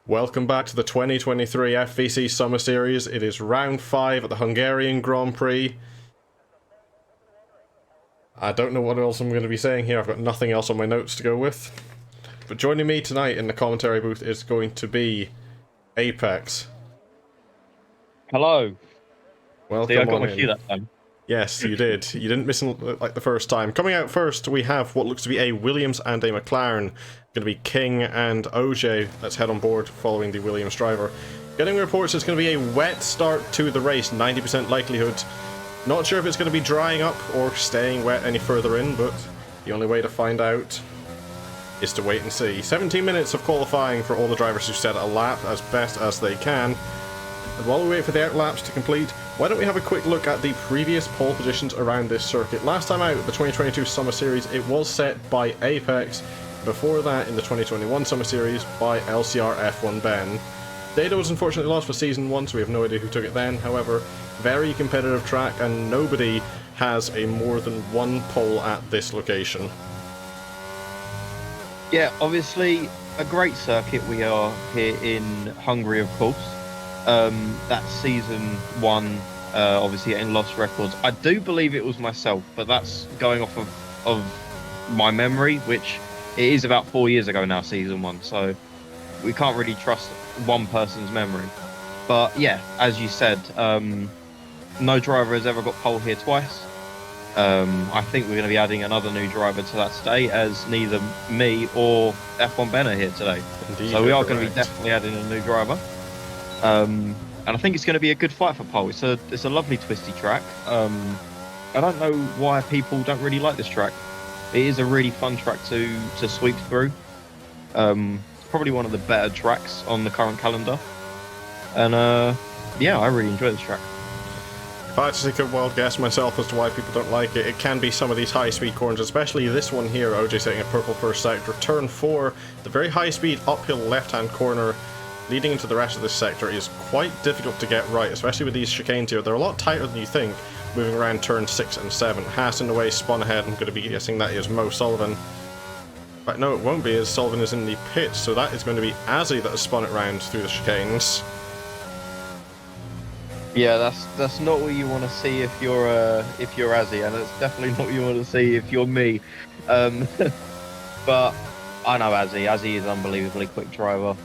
Welcome back to the 2023 FVC Summer Series. It is round 5 at the Hungarian Grand Prix. I don't know what else I'm going to be saying here. I've got nothing else on my notes to go with. But joining me tonight in the commentary booth is going to be Apex. Hello. Welcome. See, I got my cue that time. Yes, you did. You didn't miss it like the first time. Coming out first, we have what looks to be a Williams and a McLaren. Going to be King and OJ. Let's head on board following the Williams driver. Getting reports it's going to be a wet start to the race, 90% likelihood. Not sure if it's going to be drying up or staying wet any further in, but the only way to find out is to wait and see. 17 minutes of qualifying for all the drivers who set a lap as best as they can. And while we wait for the outlaps to complete, why don't we have a quick look at the previous pole positions around this circuit. Last time out, the 2022 Summer Series, it was set by Apex. Before that, in the 2021 Summer Series, by LCR F1 Ben. Data was unfortunately lost for Season 1, so we have no idea who took it then. However, very competitive track, and nobody has a more than one pole at this location. Yeah, obviously, a great circuit we are here in Hungary, of course. That's Season 1, obviously getting lost records. I do believe it was myself, but that's going off of my memory, which it is about 4 years ago now, Season 1, so we can't really trust one person's memory. But yeah, as you said, no driver has ever got pole here twice. I think we're going to be adding another new driver to that today, as neither me or F1 Ben are here today. Indeed, so we are going to be definitely adding a new driver. And I think it's going to be a good fight for pole. It's a lovely twisty track. I don't know why people don't really like this track. It is a really fun track to sweep through. It's probably one of the better tracks on the current calendar. And yeah, I really enjoy this track. If I had to take a wild guess myself as to why people don't like it, it can be some of these high-speed corners, especially this one here, OJ setting a purple first sector. Turn 4, the very high-speed uphill left-hand corner leading into the rest of this sector is quite difficult to get right, especially with these chicanes here. They're a lot tighter than you think, moving around turn 6 and 7. Haas in the way, spun ahead. I'm going to be guessing that is Mo Sullivan. But no, it won't be, as Sullivan is in the pit, so that is going to be Azzy that has spun it round through the chicanes. Yeah, that's not what you want to see if you're Azzy, and it's definitely not what you want to see if you're me. But I know Azzy. Azzy is an unbelievably quick driver.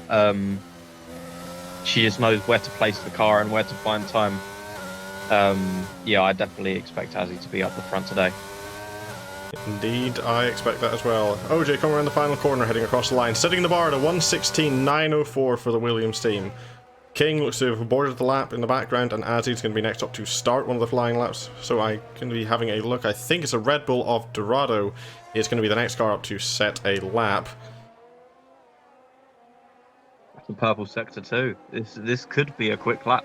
She just knows where to place the car and where to find time. Yeah, I definitely expect Azzy to be up the front today. Indeed, I expect that as well. OJ coming around the final corner, heading across the line, setting the bar at a 1:16.904 for the Williams team. King looks to have aborted the lap in the background, and Azzy's going to be next up to start one of the flying laps. So I'm going to be having a look. I think it's a Red Bull of Dorado is going to be the next car up to set a lap. The purple sector too. This could be a quick lap.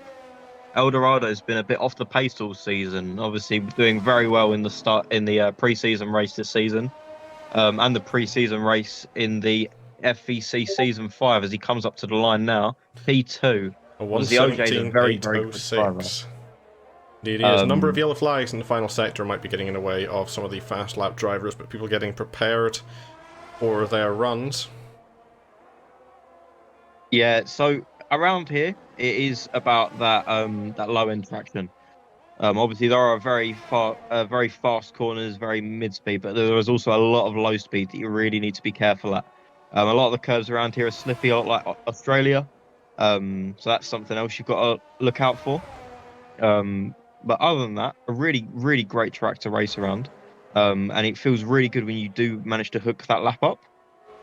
Eldorado's been a bit off the pace all season. Obviously doing very well in the pre-season race this season, and the pre-season race in the FVC Season 5 as he comes up to the line now. P2. The OJ is a very quick driver. Indeed, a number of yellow flags in the final sector might be getting in the way of some of the fast lap drivers, but people getting prepared for their runs. Yeah, so around here it is about that low end traction. Obviously there are very fast corners, very mid speed, but there is also a lot of low speed that you really need to be careful at. A lot of the curves around here are slippy, a lot like Australia. So that's something else you've got to look out for. But other than that, a really, really great track to race around. And it feels really good when you do manage to hook that lap up.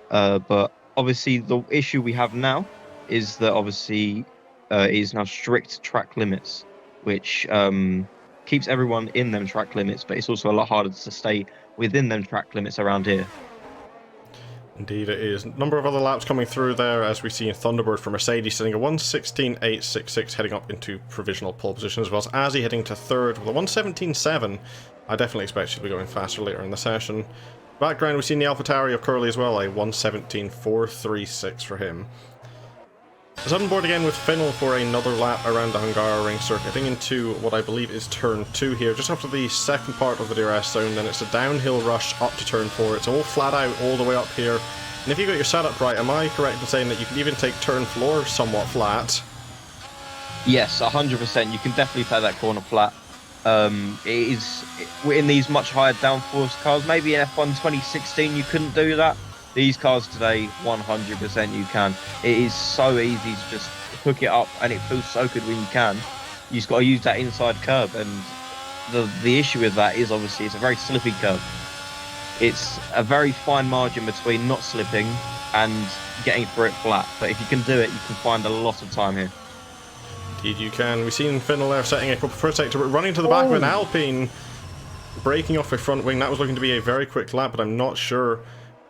But obviously the issue we have now is that obviously it is now strict track limits, which keeps everyone in them track limits, but it's also a lot harder to stay within them track limits around here. Indeed it is. Number of other laps coming through there, as we see in Thunderbird for Mercedes sitting a 1:16.866 heading up into provisional pole position, as well as Azzy heading to third with a 1:17.7. I definitely expect she'll be going faster later in the session. Background, we've seen the AlphaTauri of Curly as well, a 1:17.436 for him. Is on board again with Finnell for another lap around the Hungaroring circuit, heading into what I believe is turn 2 here, just after the second part of the DRS zone. Then it's a downhill rush up to turn 4. It's all flat out all the way up here And if you got your setup right, am I correct in saying that you can even take turn 4 somewhat flat? Yes, 100%. You can definitely play that corner flat. It is in these much higher downforce cars. Maybe F1 2016 you couldn't do that. These cars today, 100% you can. It is so easy to just hook it up, and it feels so good when you can. You just got to use that inside curb, and the issue with that is obviously it's a very slippy curb. It's a very fine margin between not slipping and getting through it flat. But if you can do it, you can find a lot of time here. Indeed you can. We've seen Finnell there setting a couple first sector, but running to the back of an Alpine, breaking off a front wing. That was looking to be a very quick lap, but I'm not sure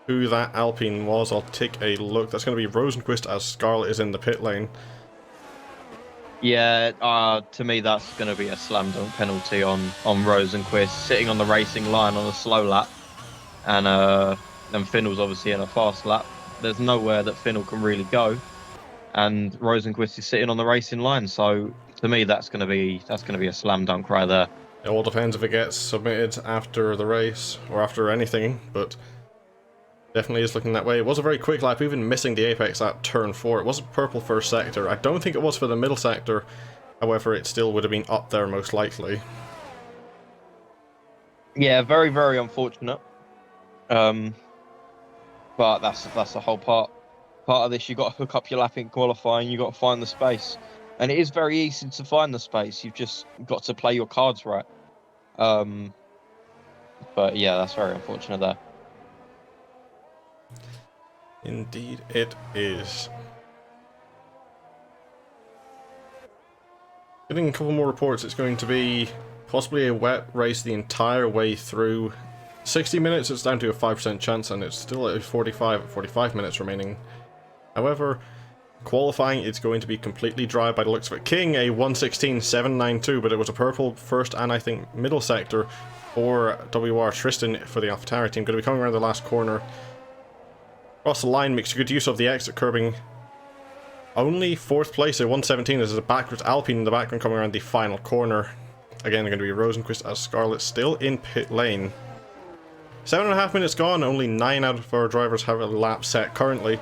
who that Alpine was. I'll take a look. That's going to be Rosenquist as Scarlett is in the pit lane. Yeah, to me that's going to be a slam dunk penalty on Rosenquist, sitting on the racing line on a slow lap, and Finnell's obviously in a fast lap. There's nowhere that Finnell can really go, and Rosenquist is sitting on the racing line. So to me, that's going to be a slam dunk right there. It all depends if it gets submitted after the race or after anything, but definitely is looking that way. It was a very quick lap, even missing the apex at turn 4. It was a purple first sector. I don't think it was for the middle sector, however it still would have been up there most likely. Yeah, very, very unfortunate. But that's the whole part of this. You got to hook up your lap in qualifying. You got to find the space, and it is very easy to find the space. You've just got to play your cards right. But yeah, that's very unfortunate there. Indeed it is. Getting a couple more reports. It's going to be possibly a wet race the entire way through. 60 minutes, it's down to a 5% chance, and it's still at 45 minutes remaining. However, qualifying is going to be completely dry by the looks of it. King, a 1:16.792, but it was a purple first and I think middle sector for WR. Tristan for the AlphaTauri team. Going to be coming around the last corner. Across the line, makes good use of the exit curbing. Only 4th place at 1:17 as a backwards Alpine in the background coming around the final corner. Again, they're going to be Rosenquist as Scarlett still in pit lane. 7.5 minutes gone, only 9 out of our drivers have a lap set currently.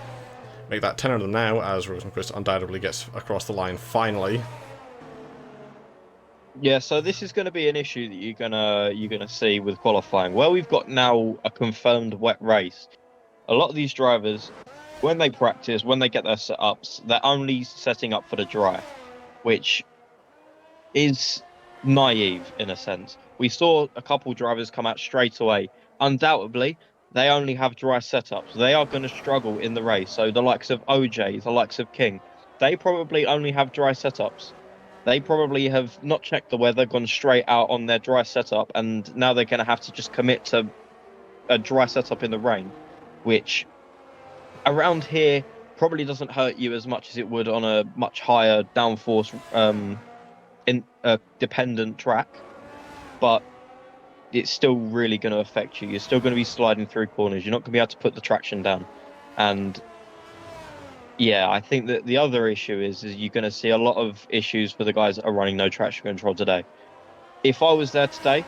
Make that 10 out of them now as Rosenquist undoubtedly gets across the line finally. Yeah, so this is going to be an issue that you're gonna see with qualifying. Well, we've got now a confirmed wet race. A lot of these drivers, when they practice, when they get their setups, they're only setting up for the dry, which is naive in a sense. We saw a couple drivers come out straight away. Undoubtedly, they only have dry setups. They are going to struggle in the race. So the likes of OJ, the likes of King, they probably only have dry setups. They probably have not checked the weather, gone straight out on their dry setup, and now they're going to have to just commit to a dry setup in the rain, which around here probably doesn't hurt you as much as it would on a much higher downforce dependent track, but it's still really going to affect you. You're still going to be sliding through corners. You're not going to be able to put the traction down. And yeah, I think that the other issue is you're going to see a lot of issues for the guys that are running no traction control today. If I was there today,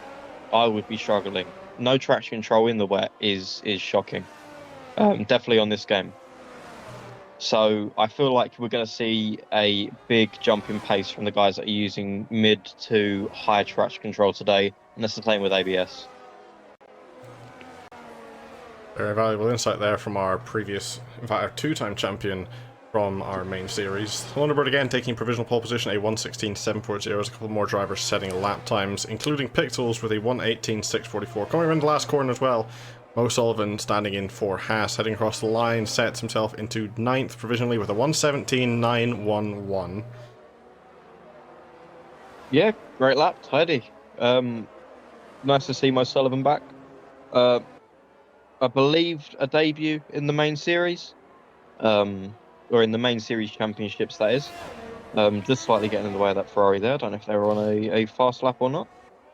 I would be struggling. No traction control in the wet is shocking. Definitely on this game. So I feel like we're going to see a big jump in pace from the guys that are using mid to high traction control today, and that's the same with ABS. Very valuable insight there from our previous, in fact, our 2-time champion from our main series. Thunderbird again taking provisional pole position, a 1:16.740. A couple more drivers setting lap times, including Pixels with a 1:18.644. Coming around the last corner as well. Mo Sullivan standing in for Haas, heading across the line, sets himself into 9th provisionally with a 1:17.911. Yeah, great lap, tidy. Nice to see Mo Sullivan back. I believe a debut in the main series, or in the main series championships, that is. Just slightly getting in the way of that Ferrari there. I don't know if they were on a fast lap or not.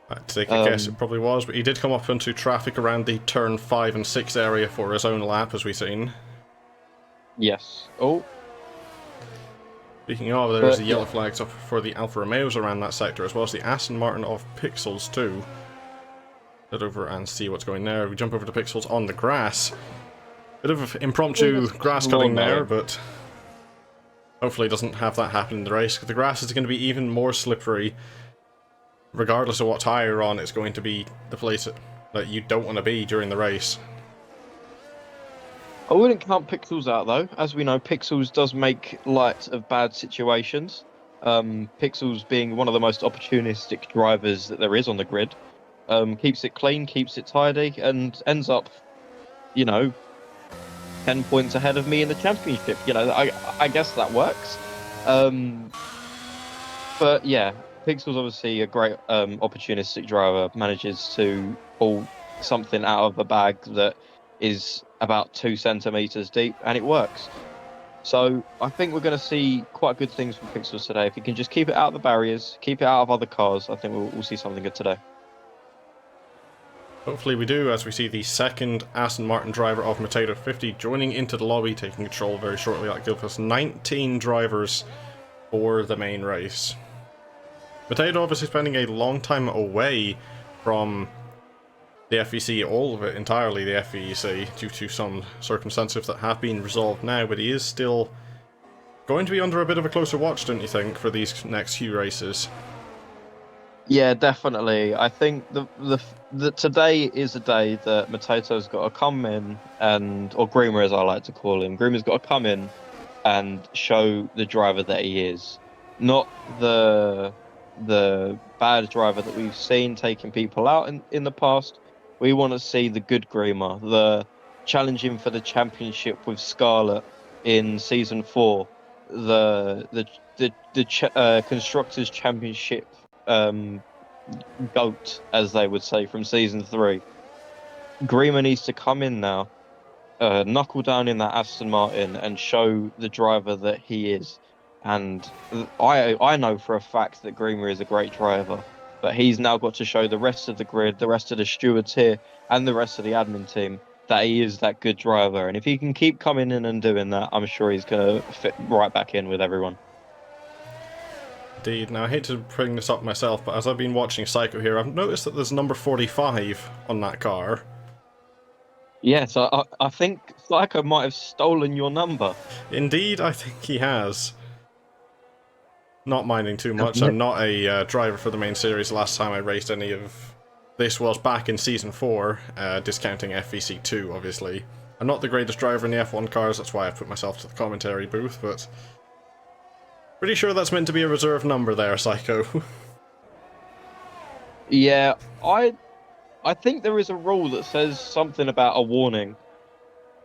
I'd take a guess it probably was, but he did come up into traffic around the turn 5 and 6 area for his own lap, as we've seen. Yes. Oh. Speaking of, there's the yellow flags up for the Alfa Romeos around that sector, as well as the Aston Martin of Pixels too. Head over and see what's going there. We jump over to Pixels on the grass. Bit of impromptu grass cutting there, lawnmowing. but hopefully doesn't have that happen in the race. The grass is going to be even more slippery. Regardless of what tyre you're on, it's going to be the place that you don't want to be during the race. I wouldn't count Pixels out though. As we know, Pixels does make light of bad situations. Pixels being one of the most opportunistic drivers that there is on the grid. Keeps it clean, keeps it tidy, and ends up, 10 points ahead of me in the championship. I guess that works. But yeah, Pixel's obviously a great opportunistic driver, manages to pull something out of a bag that is about 2 centimeters deep, and it works. So I think we're going to see quite good things from Pixels today. If he can just keep it out of the barriers, keep it out of other cars, I think we'll see something good today. Hopefully we do, as we see the second Aston Martin driver of Potato 50 joining into the lobby, taking control very shortly. That gives us 19 drivers for the main race. Potato obviously spending a long time away from the FEC, all of it entirely the FEC, due to some circumstances that have been resolved now, but he is still going to be under a bit of a closer watch, don't you think, for these next few races? Yeah, definitely. I think the today is a day that Matato's got to come in or Groomer as I like to call him, Groomer's got to come in and show the driver that he is. Not the bad driver that we've seen taking people out in the past. We want to see the good Groomer, the challenging for the championship with Scarlett in season 4, the constructors championship GOAT, as they would say, from season 3. Groomer needs to come in now, knuckle down in that Aston Martin and show the driver that he is. And I know for a fact that Groomer is a great driver, but he's now got to show the rest of the grid, the rest of the stewards here, and the rest of the admin team that he is that good driver. And if he can keep coming in and doing that, I'm sure he's going to fit right back in with everyone. Indeed. Now, I hate to bring this up myself, but as I've been watching Psycho here, I've noticed that there's number 45 on that car. Yeah, so I think Psycho might have stolen your number. Indeed, I think he has. Not minding too much. I'm not a driver for the main series. Last time I raced any of this was back in Season 4, discounting FEC 2, obviously. I'm not the greatest driver in the F1 cars, that's why I put myself to the commentary booth, but pretty sure that's meant to be a reserve number there, Psycho. Yeah, I think there is a rule that says something about a warning.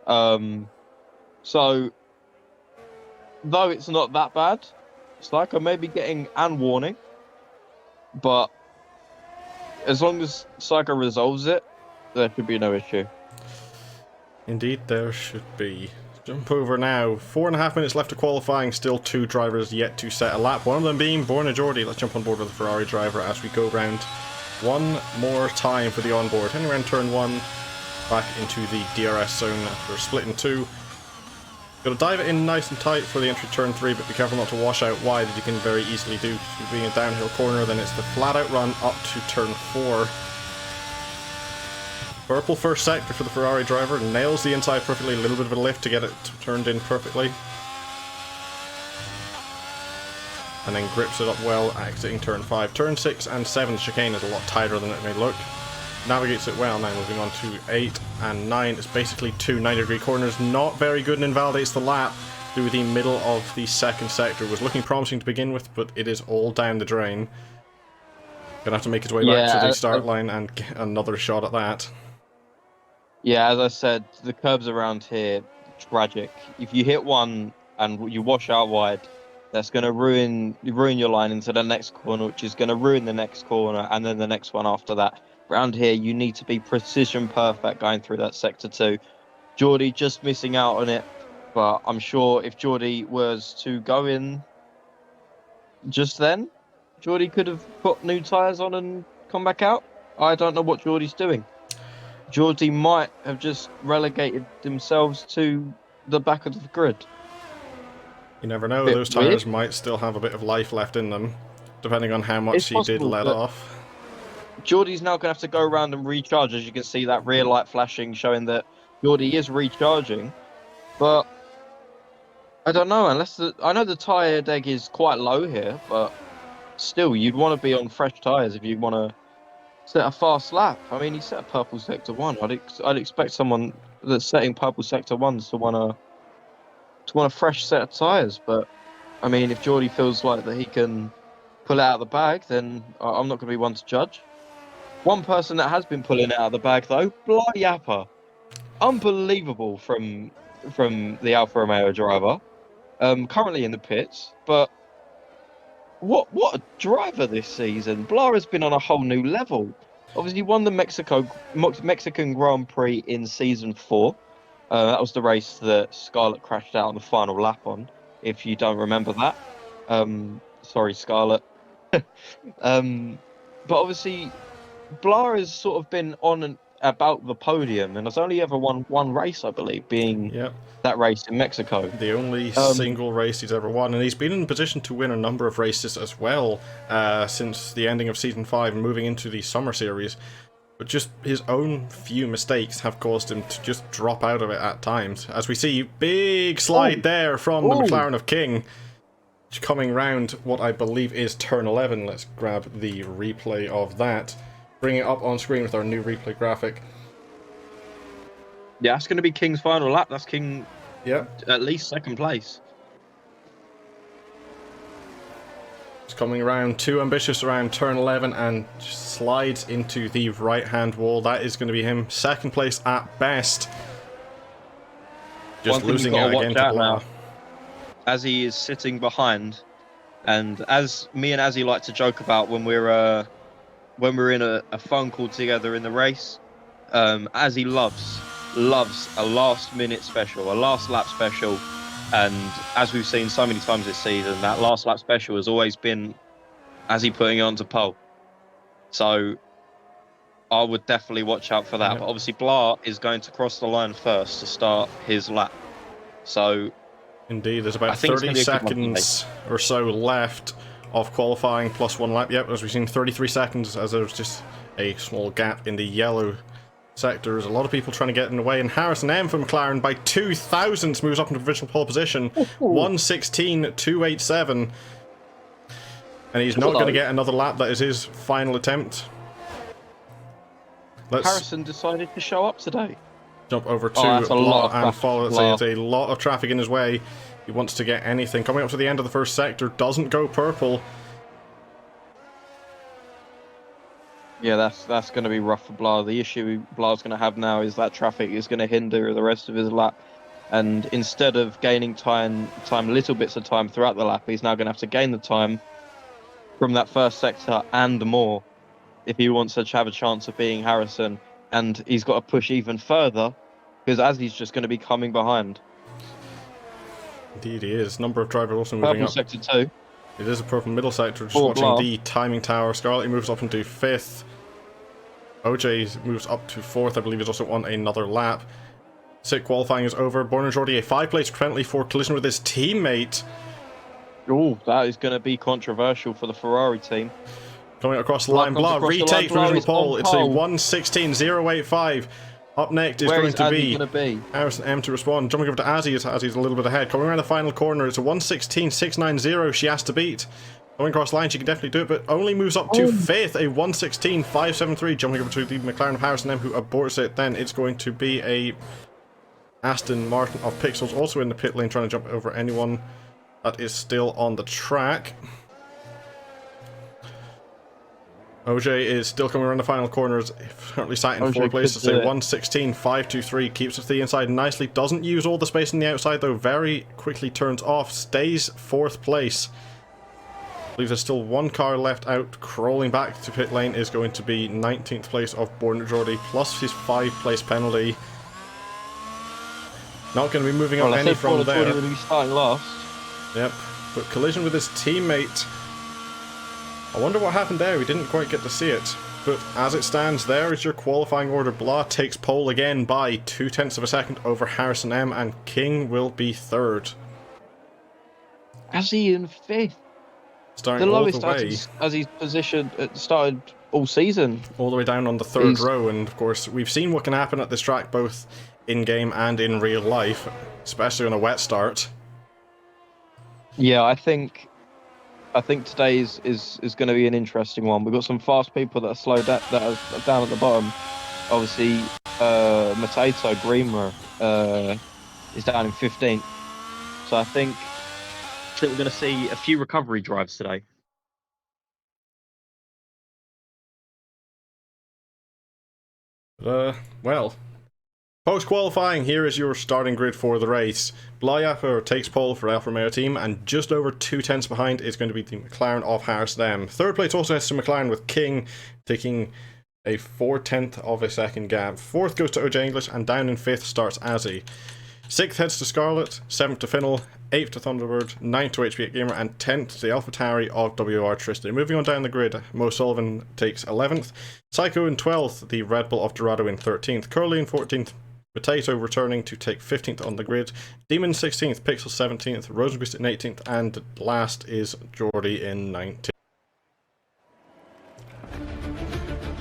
So, though it's not that bad, Psycho may be getting an warning, but as long as Psycho resolves it, there should be no issue. Indeed, there should be. Jump over now. 4.5 minutes left of qualifying. Still 2 drivers yet to set a lap. One of them being Borna Jordi. Let's jump on board with the Ferrari driver as we go round one more time for the onboard. Heading around turn 1, back into the DRS zone for split in 2. Got to dive it in nice and tight for the entry turn 3, but be careful not to wash out wide, as you can very easily do. Being a downhill corner, then it's the flat out run up to turn 4. Purple first sector for the Ferrari driver, nails the inside perfectly, a little bit of a lift to get it turned in perfectly. And then grips it up well, exiting turn 5. Turn 6 and 7, the chicane is a lot tighter than it may look. Navigates it well. Now moving on to 8 and 9, it's basically 2 90-degree corners, not very good, and invalidates the lap through the middle of the second sector. Was looking promising to begin with, but it is all down the drain. Gonna have to make his way back to the start line and get another shot at that. Yeah, as I said, the curbs around here, tragic. If you hit one and you wash out wide, that's going to ruin your line into the next corner, which is going to ruin the next corner, and then the next one after that. Around here, you need to be precision perfect going through that sector 2. Geordie just missing out on it, but I'm sure if Geordie was to go in just then, Geordie could have put new tyres on and come back out. I don't know what Geordie's doing. Geordie might have just relegated themselves to the back of the grid. You never know, those tyres might still have a bit of life left in them, depending on how much he did let off. Geordie's now going to have to go around and recharge, as you can see that rear light flashing, showing that Geordie is recharging, but I don't know. I know the tyre deg is quite low here, but still, you'd want to be on fresh tyres if you want to set a fast lap. I mean, he set a purple sector 1. I'd expect someone that's setting purple sector 1s to want a fresh set of tyres. But I mean, if Geordie feels like that he can pull it out of the bag, then I'm not going to be one to judge. One person that has been pulling it out of the bag though, Blah Yapper, unbelievable from the Alfa Romeo driver. Currently in the pits, but what a driver this season. Blah has been on a whole new level. Obviously, won the Mexican Grand Prix in season 4. That was the race that Scarlett crashed out on the final lap on. If you don't remember that, sorry, Scarlett. But obviously, Blah has sort of been on and about the podium, and has only ever won one race, I believe, being that race in Mexico. The only single race he's ever won, and he's been in position to win a number of races as well since the ending of Season 5 and moving into the Summer Series. But just his own few mistakes have caused him to just drop out of it at times. As we see, big slide there from the McLaren of King, coming round what I believe is turn 11. Let's grab the replay of that. Bring it up on screen with our new replay graphic. Yeah, that's going to be King's final lap. That's King, at least second place. It's coming around, too ambitious around turn 11 and slides into the right-hand wall. That is going to be him. Second place at best. Just losing it again to Blah. As he is sitting behind, and as me and Azzy like to joke about when we're in a phone call together in the race, Azzy loves a last minute special, a last lap special, and as we've seen so many times this season, that last lap special has always been Azzy putting it onto pole. So I would definitely watch out for that. But obviously Blah is going to cross the line first to start his lap. So indeed, there's about 30 seconds or so left of qualifying plus 1 lap. Yep, as we've seen, 33 seconds, as there's just a small gap in the yellow sector. There's a lot of people trying to get in the way, and Harrison M from McLaren by 2 thousandths moves up into provisional pole position. 1:16.287, and he's not going to get another lap. That is his final attempt. Harrison decided to show up today. Jump over to Blah and follow. It's a lot of traffic in his way. He wants to get anything. Coming up to the end of the first sector, doesn't go purple. Yeah, that's going to be rough for Blah. The issue Blah's going to have now is that traffic is going to hinder the rest of his lap. And instead of gaining little bits of time throughout the lap, he's now going to have to gain the time from that first sector and more if he wants to have a chance of being Harrison. And he's got to push even further because Azzy's just going to be coming behind. Indeed he is. Number of drivers also moving up. Sector 2. It is a purple middle sector. Just watching the timing tower. Scarlett moves up into 5th. OJ moves up to 4th. I believe he's also on another lap. SIT qualifying is over. Borna Jordi, a 5-place penalty for collision with his teammate. Oh, that is going to be controversial for the Ferrari team. Coming across the line, Blah retake provisional pole. It's a 1:16.085. Up next is going to be Harrison M to respond. Jumping over to Azzy, as Azzy's a little bit ahead. Coming around the final corner, it's a 1:16.690 she has to beat. Going across the line, she can definitely do it, but only moves up to 5th, a 1:16.573. Jumping over to the McLaren of Harrison M, who aborts it. Then it's going to be a Aston Martin of Pixels, also in the pit lane, trying to jump over anyone that is still on the track. OJ is still coming around the final corners, currently sat in 4th place. It's a 1:16.523, keeps it to the inside nicely, doesn't use all the space on the outside though, very quickly turns off, stays 4th place. I believe there's still one car left out. Crawling back to pit lane is going to be 19th place of Borna Jordi, plus his 5-place penalty. Not going to be moving up any from there. Jordi will be starting last. Yep, but collision with his teammate. I wonder what happened there. We didn't quite get to see it. But as it stands, there is your qualifying order. Blah takes pole again by 0.2 of a second over Harrison M, and King will be 3rd. Azzy in 5th. Starting the lowest all the way. As he's positioned, started all season. All the way down on the 3rd row, and of course, we've seen what can happen at this track, both in-game and in real life, especially on a wet start. Yeah, I think today is going to be an interesting one. We've got some fast people that are slowed that are down at the bottom. Obviously, Matato Greenmer is down in 15th. So I think we're going to see a few recovery drives today. Well, post-qualifying, here is your starting grid for the race. Blyapper takes pole for Alfa Romeo team, and just over 2 tenths behind is going to be the McLaren of Harrison M. Third place also heads to McLaren with King taking a 4/10 of a second gap. Fourth goes to OJ English, and down in 5th starts Azzy. 6th heads to Scarlett, 7th to Finnell, 8th to Thunderbird, 9th to HB8 Gamer, and 10th to the AlphaTauri of WR Tristan. Moving on down the grid, Mo Sullivan takes 11th, Psycho in 12th, the Red Bull of Dorado in 13th, Curly in 14th, Potato returning to take 15th on the grid, Demon 16th, Pixel 17th, Rosenquist in 18th, and last is Geordie in 19th.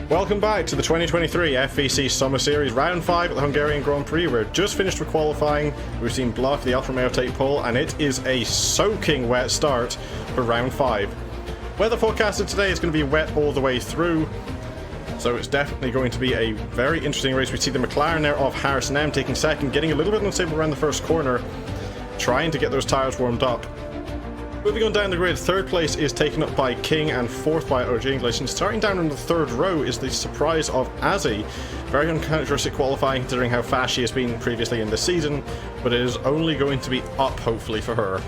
Welcome back to the 2023 FVC Summer Series Round 5 at the Hungarian Grand Prix. We're just finished with qualifying. We've seen Bluff, the Alfa Romeo, take pole, and it is a soaking wet start for Round 5. Weather forecasted today is going to be wet all the way through, so it's definitely going to be a very interesting race. We see the McLaren there of Harrison M taking second, getting a little bit unstable around the first corner, trying to get those tyres warmed up. Moving on down the grid, third place is taken up by King and fourth by OG English, and starting down in the third row is the surprise of Azzy. Very uncharacteristic qualifying considering how fast she has been previously in the season, but it is only going to be up hopefully for her.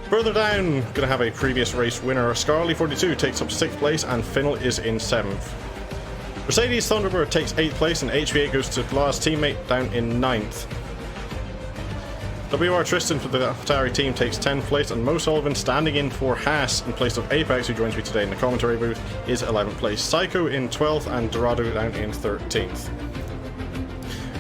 Further down, going to have a previous race winner. Scarly 42 takes up 6th place and Finnell is in 7th. Mercedes Thunderbird takes 8th place and HV8 goes to Blah's teammate down in 9th. WR Tristan for the AlphaTauri team takes 10th place, and Mo Sullivan, standing in for Haas in place of Apex, who joins me today in the commentary booth, is 11th place. Psycho in 12th and Dorado down in 13th.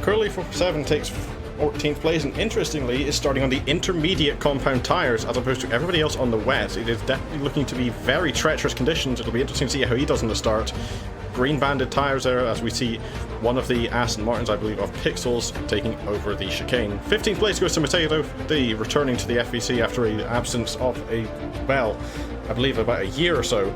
Curly for 7 takes 14th place, and interestingly is starting on the intermediate compound tyres as opposed to everybody else on the wet. It is definitely looking to be very treacherous conditions. It'll be interesting to see how he does in the start. Green banded tyres there as we see one of the Aston Martins, I believe, of Pixels taking over the chicane. 15th place goes to Mateo, the returning to the FVC after an absence of I believe about a year or so.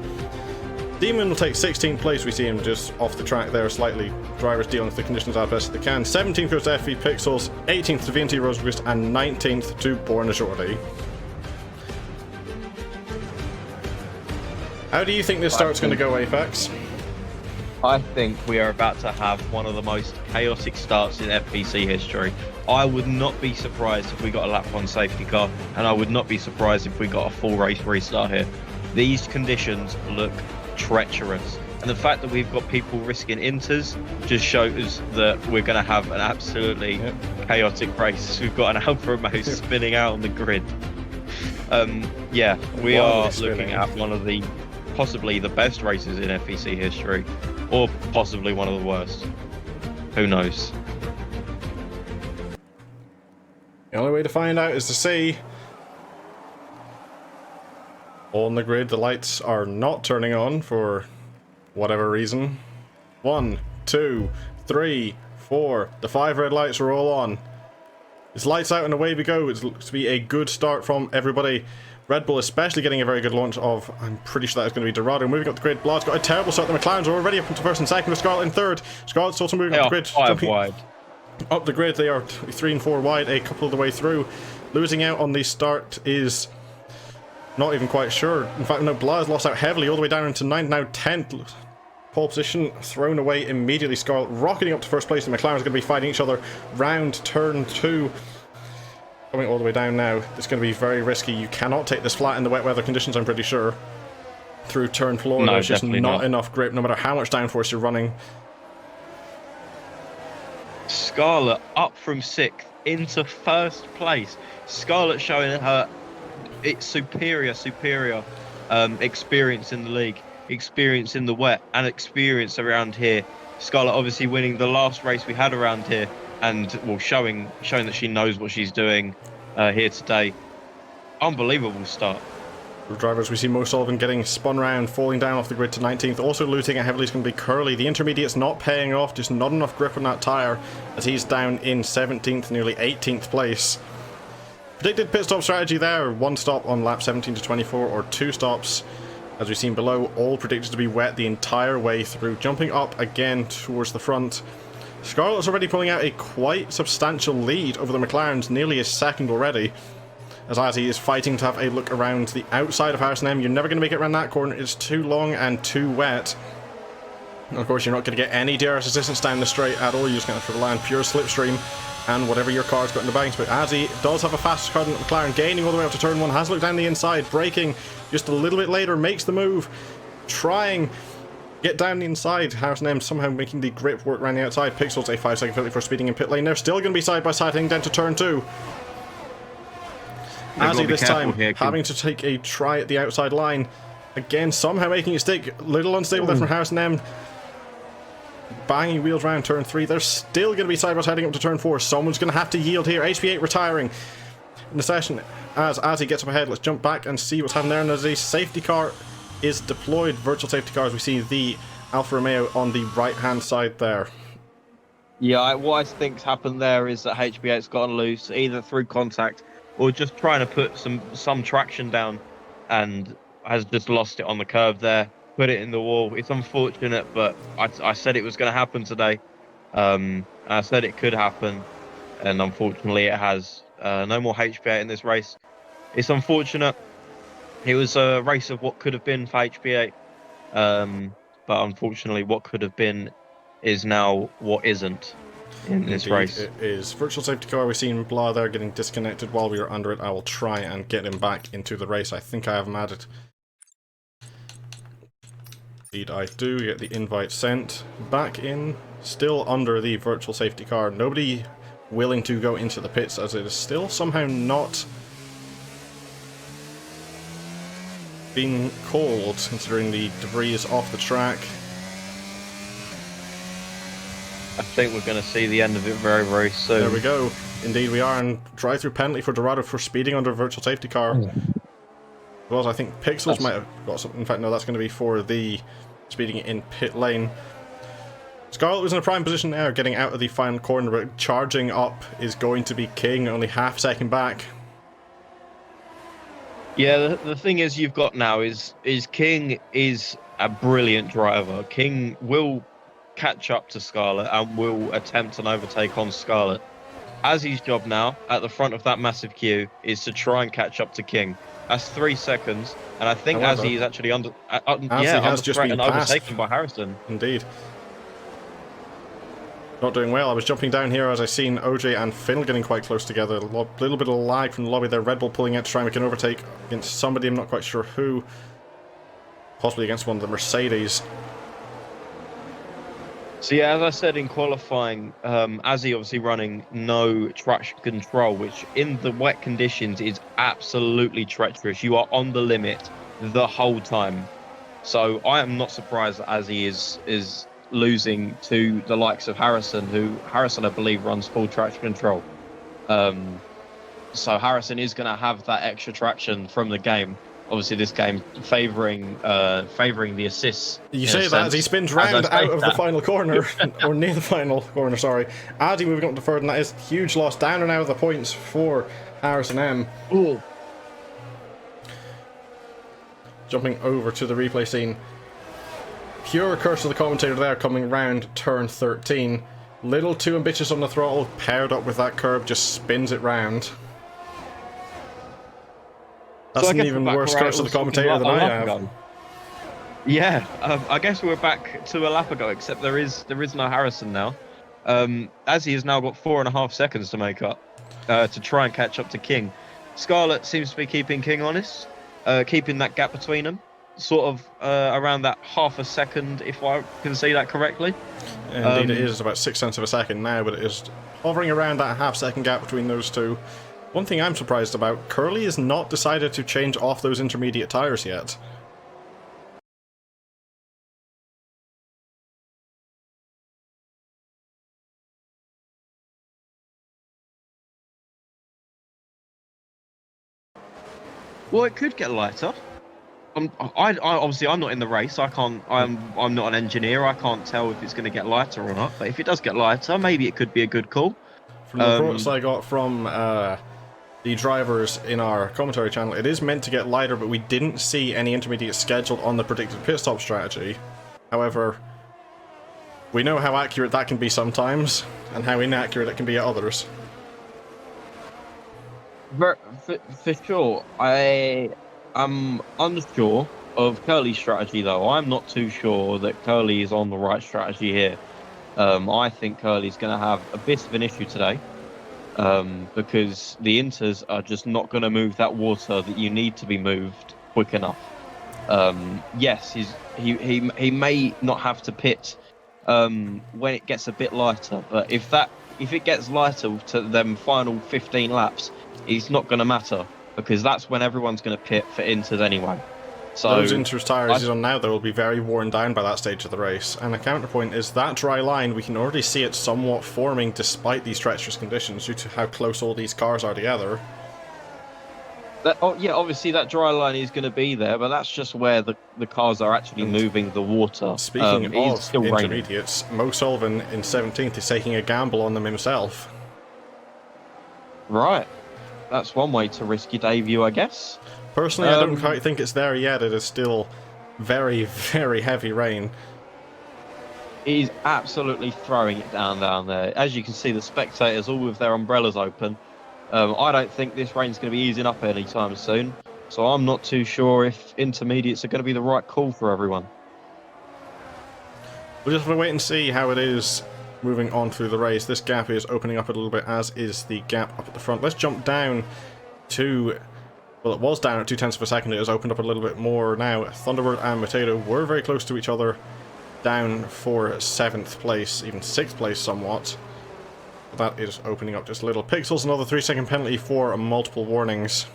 Demon will take 16th place. We see him just off the track there slightly. Drivers dealing with the conditions as best they can. 17th goes to FV Pixels, 18th to VNT Rosenquist, and 19th to Borna Jordi. How do you think this start's going to go, Apex? I think we are about to have one of the most chaotic starts in FPC history. I would not be surprised if we got a lap 1 safety car, and I would not be surprised if we got a full race restart here. These conditions look treacherous, and the fact that we've got people risking inters just shows that we're going to have an absolutely chaotic race. We've got an Alfa Romeo spinning out on the grid. Yeah, we are looking at one of the possibly the best races in FVC history, or possibly one of the worst. Who knows? The only way to find out is to see. On the grid, the lights are not turning on for whatever reason. 1, 2, 3, 4. The 5 red lights are all on. It's lights out and away we go. It looks to be a good start from everybody. Red Bull especially getting a very good launch of, I'm pretty sure that is going to be Dorado. Moving up the grid, Blad's got a terrible start. The McLarens are already up into first and second with Scarlett in third. Scarlett's also moving up the grid. 5 wide. Up the grid, they are 3 and 4 wide a couple of the way through. Losing out on the start is not even quite sure. In fact, no, Blad's lost out heavily all the way down into 9th, now 10th. Pole position thrown away immediately. Scarlett rocketing up to first place. The McLaren's going to be fighting each other round turn 2. Coming all the way down now. It's going to be very risky. You cannot take this flat in the wet weather conditions, I'm pretty sure. Through turn 4, no, there's just not enough grip, no matter how much downforce you're running. Scarlett up from 6th into first place. Scarlett showing her its superior experience in the league, experience in the wet, and experience around here. Scarlett obviously winning the last race we had around here, and well, showing that she knows what she's doing here today. Unbelievable start. For drivers, we see Mo Sullivan getting spun round, falling down off the grid to 19th. Also losing it heavily is going to be Curly. The intermediate's not paying off, just not enough grip on that tyre, as he's down in 17th, nearly 18th place. Predicted pit stop strategy there, one stop on lap 17 to 24, or two stops, as we've seen below, all predicted to be wet the entire way through. Jumping up again towards the front. Scarlett's already pulling out a quite substantial lead over the McLarens, nearly a second already. As Azzy is fighting to have a look around the outside of Harrison M. You're never going to make it around that corner. It's too long and too wet. And of course, you're not going to get any DRS assistance down the straight at all. You're just going to have to rely on pure slipstream and whatever your car's got in the banks. But Azzy does have a faster car than McLaren, gaining all the way up to turn 1. Has looked down the inside, braking just a little bit later, makes the move, trying get down the inside. Harrison M somehow making the grip work around the outside. Pixel's a 5-second penalty for speeding in pit lane. They're still going to be side by side heading down to turn 2. Azzy this time having to take a try at the outside line. Again, somehow making it stick. Little unstable there from Harrison M. Banging wheels around turn 3. They're still going to be side by side heading up to turn 4. Someone's going to have to yield here. HP8 retiring in the session as he gets up ahead. Let's jump back and see what's happening there. And as a safety car is deployed, virtual safety car, as we see the Alfa Romeo on the right hand side there. Yeah, what I think's happened there is that HB8's gotten loose, either through contact or just trying to put some traction down, and has just lost it on the curve there, put it in the wall. It's unfortunate, but I said it was going to happen today. I said it could happen, and unfortunately it has. No more HB8 in this race. It's unfortunate. It was a race of what could have been for HB8, but unfortunately what could have been is now what isn't in this race. It is. Virtual safety car, we've seen Blah there getting disconnected while we were under it. I will try and get him back into the race. I think I have him added. Indeed I do. Get the invite sent back in. Still under the virtual safety car. Nobody willing to go into the pits, as it is still somehow not being called, considering the debris is off the track. I think we're going to see the end of it very, very soon. There we go. Indeed we are, and drive-through penalty for Dorado for speeding under a virtual safety car. Well, I think Pixels might have got something. In fact, no, that's going to be for the speeding in pit lane. Scarlett was in a prime position there, getting out of the final corner, but charging up is going to be King, only half second back. Yeah, the thing is you've got now is King is a brilliant driver. King will catch up to Scarlett and will attempt an overtake on Scarlett. Azzy's job now at the front of that massive queue is to try and catch up to King. That's 3 seconds, and I think Azzy is actually under threat and overtaken by Harrison. Indeed. Not doing well. I was jumping down here as I seen OJ and Finn getting quite close together. A little bit of lag from the lobby there. Red Bull pulling out to try and make an overtake against somebody, I'm not quite sure who. Possibly against one of the Mercedes. So yeah, as I said in qualifying, Azzy obviously running no traction control, which in the wet conditions is absolutely treacherous. You are on the limit the whole time. So I am not surprised that Azzy is losing to the likes of Harrison, who Harrison I believe runs full traction control. So Harrison is going to have that extra traction from the game. Obviously, this game favouring the assists. You say that as he spins round out of the final corner, or near the final corner, sorry. Addy moving up to third, and that is huge loss. Down and out of the points for Harrison M. Ooh. Jumping over to the replay scene. Pure curse of the commentator there, coming round turn 13. Little too ambitious on the throttle, paired up with that curb, just spins it round. That's an even worse curse of the commentator than I have. Yeah, I guess we're back to a lap ago, except there is no Harrison now. As he has now got 4.5 seconds to make up to try and catch up to King. Scarlett seems to be keeping King honest, keeping that gap between them, sort of around that half a second, if I can see that correctly. Indeed, it is about 0.6 of a second now, but it is hovering around that half-second gap between those two. One thing I'm surprised about, Curly has not decided to change off those intermediate tyres yet. Well, it could get lighter. I obviously I'm not in the race. I can't. I'm not an engineer. I can't tell if it's going to get lighter or not. But if it does get lighter, maybe it could be a good call. From the reports I got from the drivers in our commentary channel, it is meant to get lighter, but we didn't see any intermediate scheduled on the predicted pit stop strategy. However, we know how accurate that can be sometimes, and how inaccurate it can be at others. For sure, I am unsure of Curly's strategy, though. I'm not too sure that Curly is on the right strategy here. I think Curly's going to have a bit of an issue today, because the Inters are just not going to move that water that you need to be moved quick enough. Yes, he may not have to pit when it gets a bit lighter, but if it gets lighter to them final 15 laps, it's not going to matter, because that's when everyone's going to pit for Inters anyway. So those Inters tyres he's on now, though, will be very worn down by that stage of the race. And the counterpoint is that dry line, we can already see it somewhat forming despite these treacherous conditions due to how close all these cars are together. Yeah, obviously that dry line is going to be there, but that's just where the cars are actually moving the water. Speaking of still intermediates, Mo Sullivan in 17th is taking a gamble on them himself. Right. That's one way to risk your debut, I guess. Personally, I don't quite think it's there yet. It is still very, very heavy rain. He's absolutely throwing it down there. As you can see, the spectators all with their umbrellas open. I don't think this rain's going to be easing up anytime soon, so I'm not too sure if intermediates are going to be the right call for everyone. We'll just have to wait and see how it is moving on through the race. This gap is opening up a little bit, as is the gap up at the front. Let's jump down to... Well, it was down at 0.2 of a second. It has opened up a little bit more now. Thunderbird and Potato were very close to each other, down for 7th place, even 6th place somewhat. That is opening up just a little. Pixels, another 3-second penalty for multiple warnings.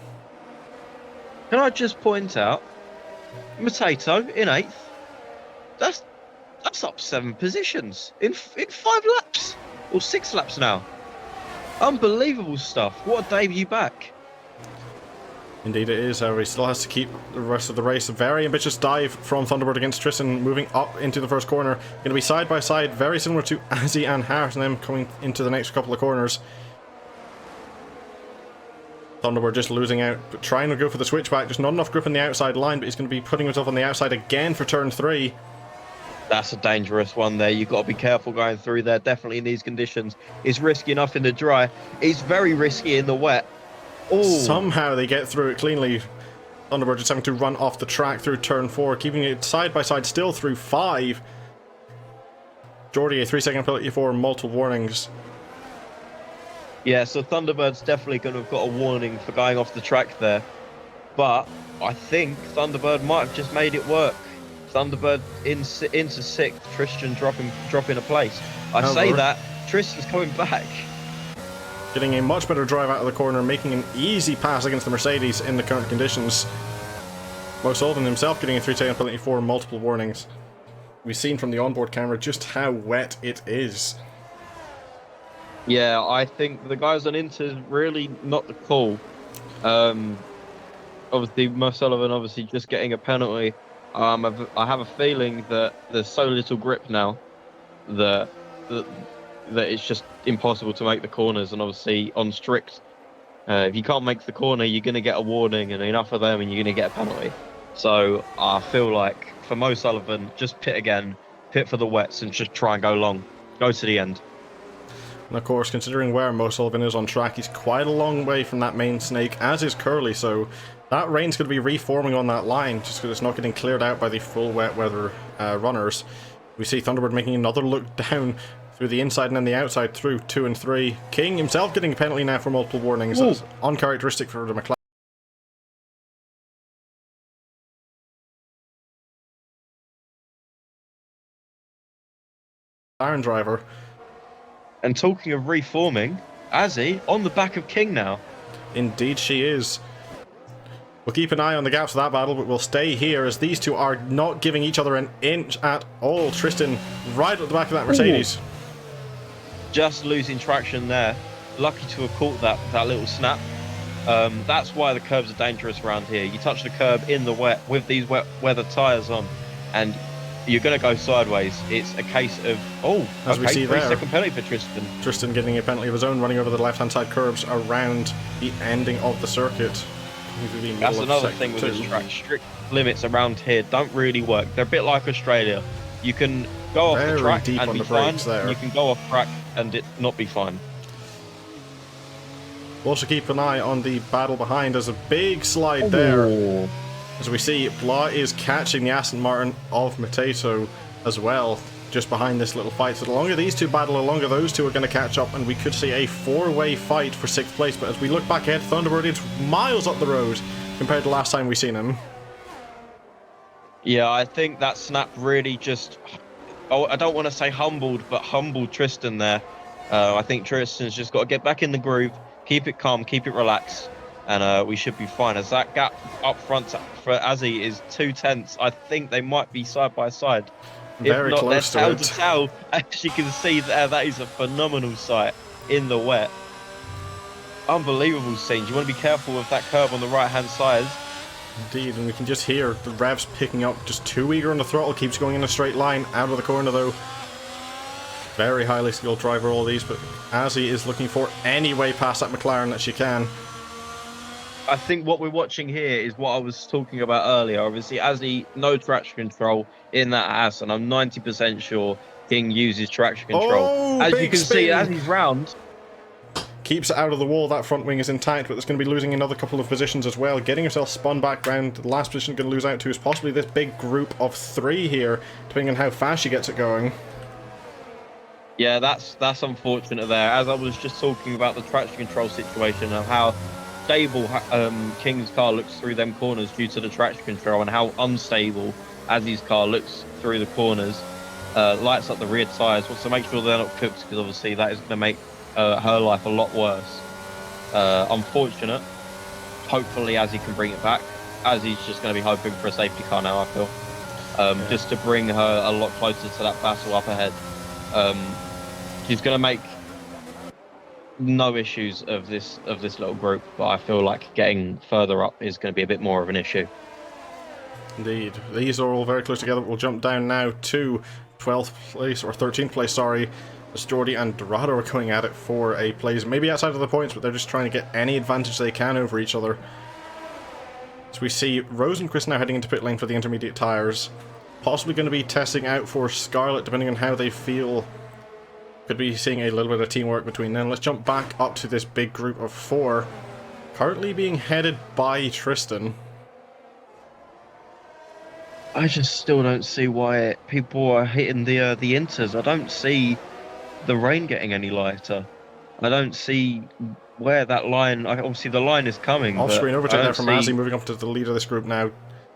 Can I just point out, Potato in 8th, that's up 7 positions in 5 laps, or 6 laps now. Unbelievable stuff. What a debut back. Indeed it is, however, he still has to keep the rest of the race. A very ambitious dive from Thunderbird against Tristan, moving up into the first corner. Going to be side by side, very similar to Azzy and Hart and them coming into the next couple of corners. Thunderbird just losing out, but trying to go for the switchback. Just not enough grip on the outside line, but he's going to be putting himself on the outside again for turn 3. That's a dangerous one there. You've got to be careful going through there, definitely in these conditions. It's risky enough in the dry. It's very risky in the wet. Ooh. Somehow they get through it cleanly. Thunderbird just having to run off the track through turn 4, keeping it side by side still through 5. Geordie, a 3-second penalty for multiple warnings. Yeah, so Thunderbird's definitely going to have got a warning for going off the track there. But I think Thunderbird might have just made it work. Thunderbird into 6th, Tristan dropping a place. I say that, Tristan's coming back. Getting a much better drive out of the corner, making an easy pass against the Mercedes in the current conditions. Mo Sullivan himself getting a 3-second penalty for multiple warnings. We've seen from the onboard camera just how wet it is. Yeah, I think the guys on Inter's really not the call. Obviously, Mo Sullivan obviously just getting a penalty. I have a feeling that there's so little grip now that it's just impossible to make the corners, and obviously on strict, if you can't make the corner, you're going to get a warning, and enough of them, and you're going to get a penalty. So I feel like for Mo Sullivan, just pit again, pit for the wets, and just try and go long, go to the end. And of course, considering where Mo Sullivan is on track, he's quite a long way from that main snake, as is Curly, so that rain's going to be reforming on that line, just because it's not getting cleared out by the full wet weather runners. We see Thunderbird making another look down through the inside and then the outside through 2 and 3. King himself getting a penalty now for multiple warnings. Ooh. That's uncharacteristic for the McLaren driver. And talking of reforming, Azzy on the back of King now. Indeed she is. We'll keep an eye on the gaps of that battle, but we'll stay here as these two are not giving each other an inch at all. Tristan right at the back of that Mercedes. Ooh. Just losing traction there. Lucky to have caught that little snap. That's why the curbs are dangerous around here. You touch the curb in the wet with these wet weather tyres on, and you're going to go sideways. It's a case of, As we see 3-second penalty for Tristan. Tristan getting a penalty of his own, running over the left-hand side curbs around the ending of the circuit. That's another thing with this track. Strict limits around here don't really work. They're a bit like Australia. You can go off the track and be fine. You can go off track and it not be fine. We'll also keep an eye on the battle behind. There's a big slide there. As we see, Blah is catching the Aston Martin of Mateto as well, just behind this little fight. So the longer these two battle, the longer those two are going to catch up, and we could see a four-way fight for 6th place. But as we look back ahead, Thunderbird is miles up the road compared to last time we seen him. Yeah, I think that snap really just, I don't want to say humbled, but humbled Tristan there. I think Tristan's just got to get back in the groove, keep it calm, keep it relaxed, and we should be fine. As that gap up front for Azzy is 2/10, I think they might be side by side. Very if not, close they're to tail to tail. As you can see there, that is a phenomenal sight in the wet. Unbelievable scenes. You want to be careful with that curve on the right-hand side. Indeed, and we can just hear the revs picking up, just too eager on the throttle, keeps going in a straight line, out of the corner though. Very highly skilled driver, all these, but Azzy is looking for any way past that McLaren that she can. I think what we're watching here is what I was talking about earlier. Obviously, Azzy, no traction control in that ass, and I'm 90% sure King uses traction control. As you can see, Azzy's round. Keeps it out of the wall, that front wing is intact, but it's going to be losing another couple of positions as well. Getting herself spun back round, the last position going to lose out to is possibly this big group of 3 here, depending on how fast she gets it going. Yeah, that's unfortunate there. As I was just talking about the traction control situation and how stable King's car looks through them corners due to the traction control, and how unstable Azzy's car looks through the corners. Lights up the rear tyres, wants to make sure they're not cooked, because obviously that is going to make her life a lot worse. Unfortunate. Hopefully Azzy can bring it back. Azzy's just going to be hoping for a safety car now, I feel. Just to bring her a lot closer to that battle up ahead. She's going to make no issues of this little group, but I feel like getting further up is going to be a bit more of an issue. Indeed. These are all very close together. We'll jump down now to 12th place, or 13th place, sorry. As Jordy and Dorado are going at it for a place, maybe outside of the points, but they're just trying to get any advantage they can over each other. So we see Rosenquist now heading into pit lane for the intermediate tyres. Possibly going to be testing out for Scarlet, depending on how they feel. Could be seeing a little bit of teamwork between them. Let's jump back up to this big group of 4. Currently being headed by Tristan. I just still don't see why people are hitting the inters. I don't see the rain getting any lighter. I don't see where that line. Obviously, the line is coming. Off-screen overtake there from Azzy, moving up to the lead of this group now.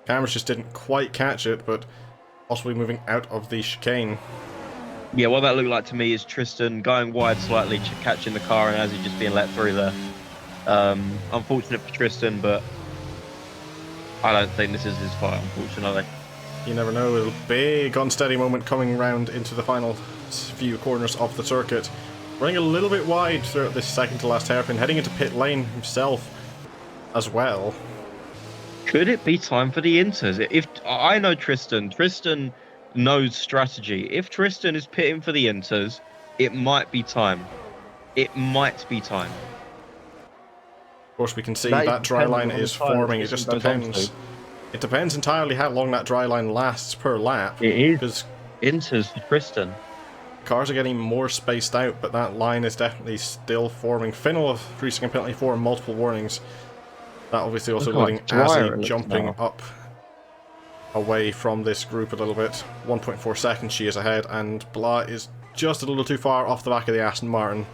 Cameras just didn't quite catch it, but possibly moving out of the chicane. Yeah, what that looked like to me is Tristan going wide slightly, catching the car, and Azzy just being let through there. Unfortunate for Tristan, but I don't think this is his fight, unfortunately. You never know, a big unsteady moment coming round into the final few corners of the circuit. Running a little bit wide throughout this second to last hairpin, heading into pit lane himself as well. Could it be time for the inters? If I know Tristan knows strategy. If Tristan is pitting for the inters, it might be time. It might be time. Of course, we can see that dry line is forming. It just depends. It depends entirely how long that dry line lasts per lap. It is. Because inters for Tristan. Cars are getting more spaced out, but that line is definitely still forming. Finnell of 3-second penalty for multiple warnings. That obviously also letting Azzy jumping up away from this group a little bit. 1.4 seconds she is ahead, and Blah is just a little too far off the back of the Aston Martin.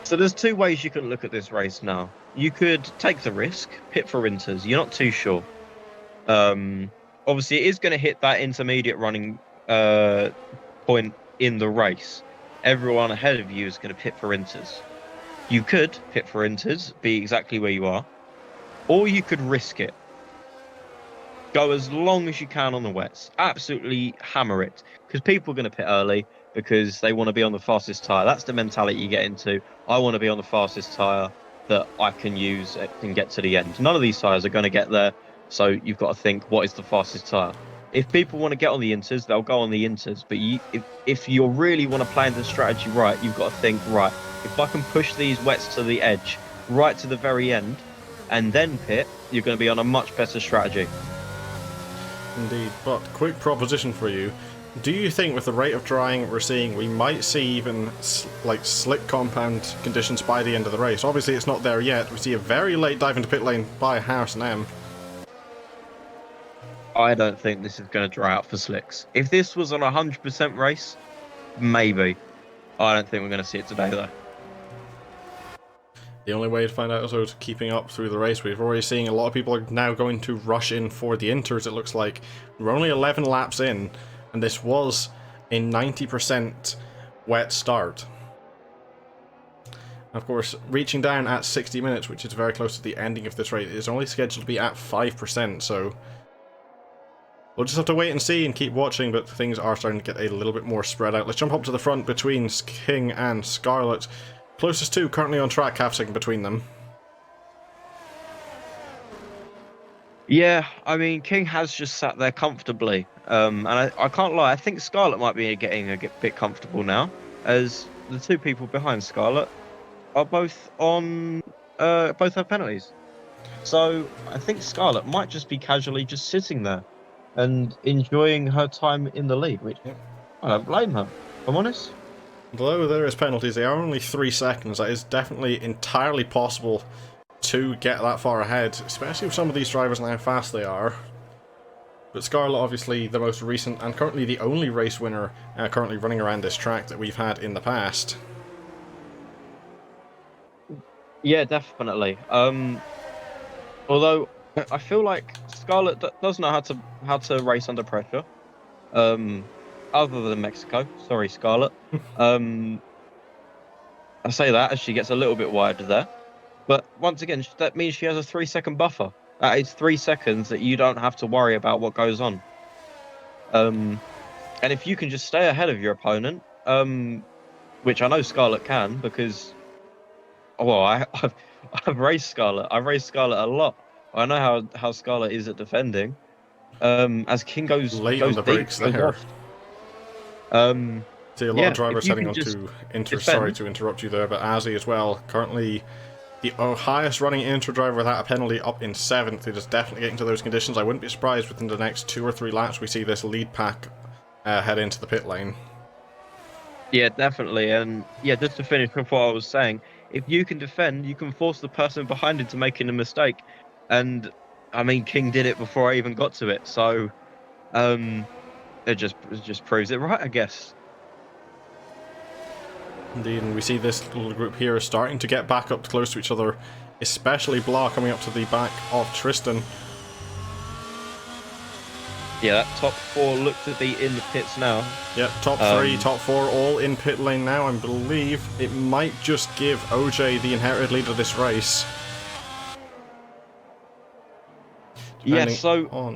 So there's 2 ways you can look at this race now. You could take the risk, pit for inters. You're not too sure. Obviously, it is going to hit that intermediate running point in the race. Everyone ahead of you is going to pit for inters. You could pit for inters, be exactly where you are, or you could risk it. Go as long as you can on the wets. Absolutely hammer it. Because people are going to pit early because they want to be on the fastest tyre. That's the mentality you get into. I want to be on the fastest tyre. that I can use and get to the end. None of these tyres are going to get there, so you've got to think, what is the fastest tyre? If people want to get on the inters, they'll go on the inters. But if you really want to plan the strategy right, you've got to think, right, if I can push these wets to the edge, right to the very end, and then pit, you're going to be on a much better strategy. Indeed, but quick proposition for you. Do you think with the rate of drying we're seeing, we might see even like slick compound conditions by the end of the race? Obviously it's not there yet. We see a very late dive into pit lane by Harris and M. I don't think this is going to dry out for slicks. If this was on a 100% race, maybe. I don't think we're going to see it today, though. The only way to find out is keeping up through the race. We're already seeing a lot of people are now going to rush in for the inters, it looks like. We're only 11 laps in, and this was a 90% wet start. Of course, reaching down at 60 minutes, which is very close to the ending of this race, is only scheduled to be at 5%, so we'll just have to wait and see and keep watching, but things are starting to get a little bit more spread out. Let's jump up to the front between King and Scarlet. Closest two currently on track, half second between them. Yeah, I mean, King has just sat there comfortably. And I can't lie, I think Scarlet might be getting a bit comfortable now, as the two people behind Scarlet are both on, both have penalties. So I think Scarlet might just be casually just sitting there and enjoying her time in the lead, which I don't blame her, if I'm honest. Although there is penalties, they are only 3 seconds. That is definitely entirely possible to get that far ahead, especially with some of these drivers and how fast they are. But Scarlet, obviously the most recent and currently the only race winner currently running around this track that we've had in the past. Yeah, definitely. Although I feel like Scarlet does know how to race under pressure. Other than Mexico, sorry, Scarlet. I say that as she gets a little bit wider there, but once again, that means she has a 3-second buffer. That is 3 seconds that you don't have to worry about what goes on. And if you can just stay ahead of your opponent, which I know Scarlet can, because I've raced Scarlet. I've raced Scarlet a lot. I know how Scarlet is at defending. As King goes late on the brakes there. See a lot of drivers heading on to Inter. Sorry to interrupt you there, but Azzy as well. Currently the highest running Inter driver without a penalty, up in 7th. It is definitely getting to those conditions. I wouldn't be surprised within the next 2 or 3 laps we see this lead pack head into the pit lane. Yeah, definitely. And yeah, just to finish with what I was saying, if you can defend, you can force the person behind into making a mistake. And I mean, King did it before I even got to it, so it just proves it right, I guess. Indeed, and we see this little group here starting to get back up close to each other, especially Blah coming up to the back of Tristan. Yeah, that top 4 look to be in the pits now. Yeah, top 3, top 4 all in pit lane now, and believe it might just give OJ the inherited lead of this race. Yeah, so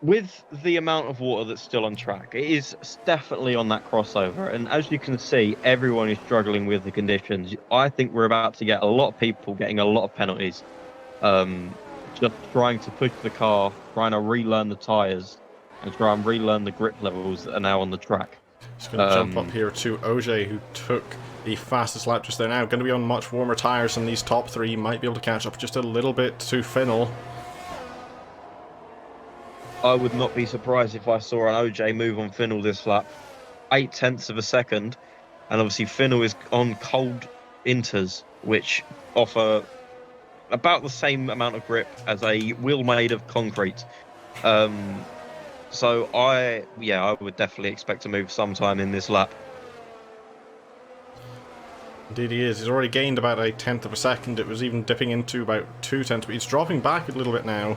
with the amount of water that's still on track, it is definitely on that crossover. And as you can see, everyone is struggling with the conditions. I think we're about to get a lot of people getting a lot of penalties. Just trying to push the car, trying to relearn the tyres, and try and relearn the grip levels that are now on the track. Just going to jump up here to OJ, who took the fastest lap just there now. Going to be on much warmer tyres than these top 3. Might be able to catch up just a little bit to Finnell. I would not be surprised if I saw an OJ move on Finnell this lap. 0.8 of a second. And obviously Finnell is on cold inters, which offer about the same amount of grip as a wheel made of concrete. So I would definitely expect to move sometime in this lap. Indeed he is. He's already gained about 0.1 of a second. It was even dipping into about 0.2, but he's dropping back a little bit now.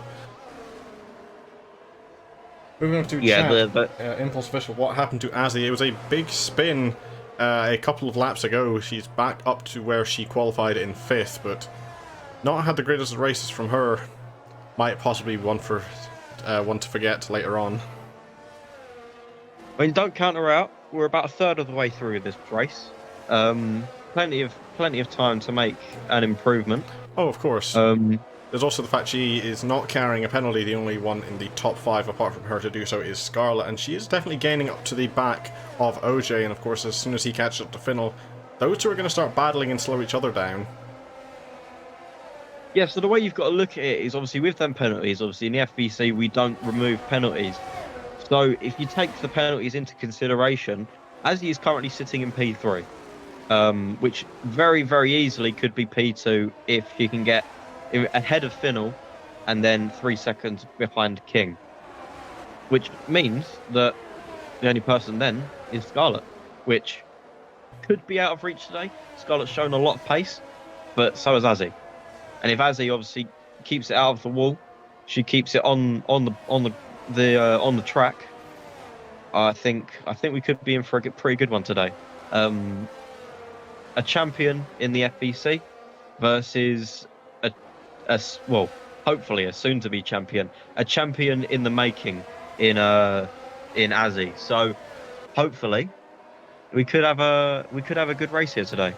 Moving on to chat, Impulse Official, what happened to Azzy? It was a big spin a couple of laps ago. She's back up to where she qualified in 5th, but not had the greatest of races from her. Might possibly one to forget later on. I mean, don't count her out. We're about a third of the way through this race. plenty of time to make an improvement. Oh, of course. Um, There's also the fact she is not carrying a penalty. The only one in the top 5 apart from her to do so is Scarlett, and she is definitely gaining up to the back of OJ, and of course as soon as he catches up to Finnell, those two are going to start battling and slow each other down. yeah, so the way you've got to look at it is obviously with them penalties, obviously in the FVC we don't remove penalties. So if you take the penalties into consideration, as he is currently sitting in P3, which very, very easily could be P2 if he can get ahead of Finnell and then 3 seconds behind King. Which means that the only person then is Scarlett, which could be out of reach today. Scarlett's shown a lot of pace, but so has Azzy. And if Azzy obviously keeps it out of the wall, she keeps it on the track. I think we could be in for a pretty good one today. A champion in the FBC versus well, hopefully a soon-to-be champion, a champion in the making in Azzy. So hopefully we could have a good race here today.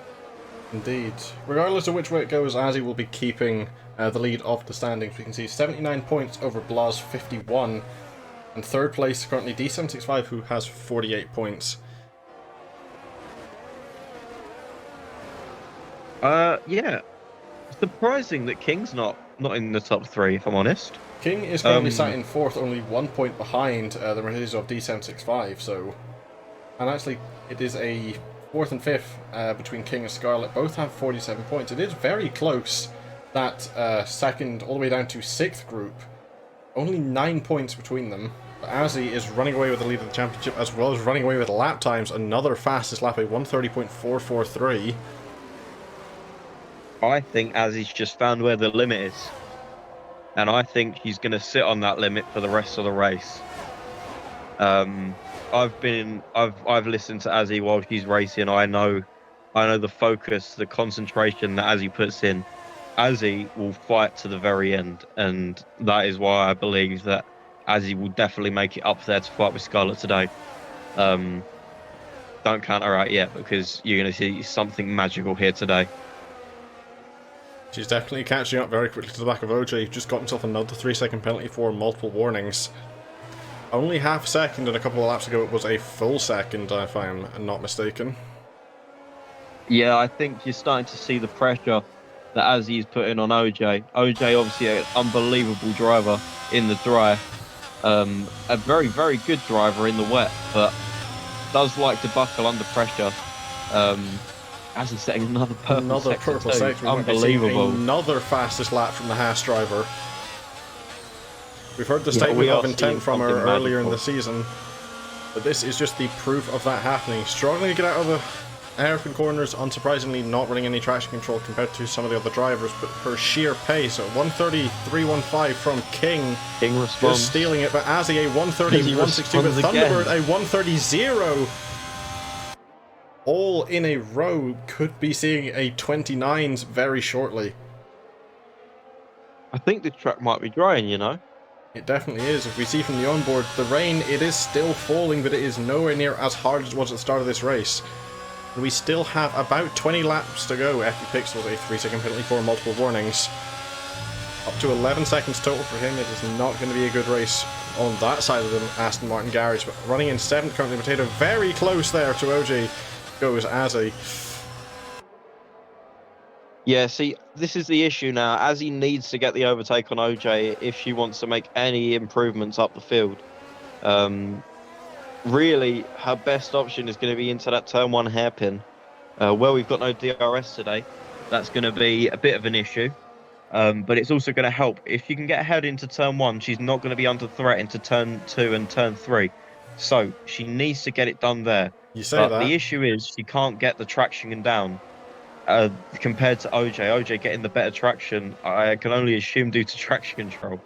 Indeed. Regardless of which way it goes, Azzy will be keeping the lead of the standings. We can see 79 points over Blaz 51. And third place currently D765, who has 48 points. Yeah. Surprising that King's not in the top 3, if I'm honest. King is currently sat in 4th, only 1 point behind the Mercedes of D765, so... And actually, it is a 4th and 5th between King and Scarlett. Both have 47 points. It is very close, that 2nd all the way down to 6th group. Only 9 points between them. But Azzy is running away with the lead of the championship, as well as running away with lap times. Another fastest lap, a 1:30.443. I think Azzy's just found where the limit is. And I think he's going to sit on that limit for the rest of the race. I've listened to Azzy while she's racing. I know the focus, the concentration that Azzy puts in. Azzy will fight to the very end, and that is why I believe that Azzy will definitely make it up there to fight with Scarlett today. Don't count her out yet, because you're going to see something magical here today. She's definitely catching up very quickly to the back of OJ. Just got himself another 3-second penalty for multiple warnings. Only half a second, and a couple of laps ago it was a full second, if I am not mistaken. Yeah, I think you're starting to see the pressure that Azzy is putting on OJ. OJ, obviously, an unbelievable driver in the dry. A very, very good driver in the wet, but does like to buckle under pressure. Azzy setting another purple sector. Unbelievable. Another fastest lap from the Haas driver. We've heard the statement of intent from her earlier in the season, but this is just the proof of that happening. Struggling to get out of the hairpin corners, unsurprisingly not running any traction control compared to some of the other drivers, but her sheer pace at 1:30.315 from King. King responds. Just stealing it, but Azzy a 1:30.162 with Thunderbird a 1:30.0. All in a row, could be seeing a 29s very shortly. I think the track might be drying, you know. It definitely is. If we see from the onboard, the rain, it is still falling, but it is nowhere near as hard as it was at the start of this race. And we still have about 20 laps to go. FP Pixels a 3-second penalty for multiple warnings. Up to 11 seconds total for him. It is not going to be a good race on that side of the Aston Martin garage, but running in 7th currently, Potato very close there to OJ goes Azzy. Yeah, see, this is the issue now. Azzy needs to get the overtake on OJ if she wants to make any improvements up the field. Really, her best option is going to be into that turn 1 hairpin. Well, we've got no DRS today. That's going to be a bit of an issue. But it's also going to help. If you can get ahead into turn 1, she's not going to be under threat into turn 2 and turn 3. So she needs to get it done there. You say but that. The issue is she can't get the traction down. Compared to OJ getting the better traction, I can only assume due to traction control.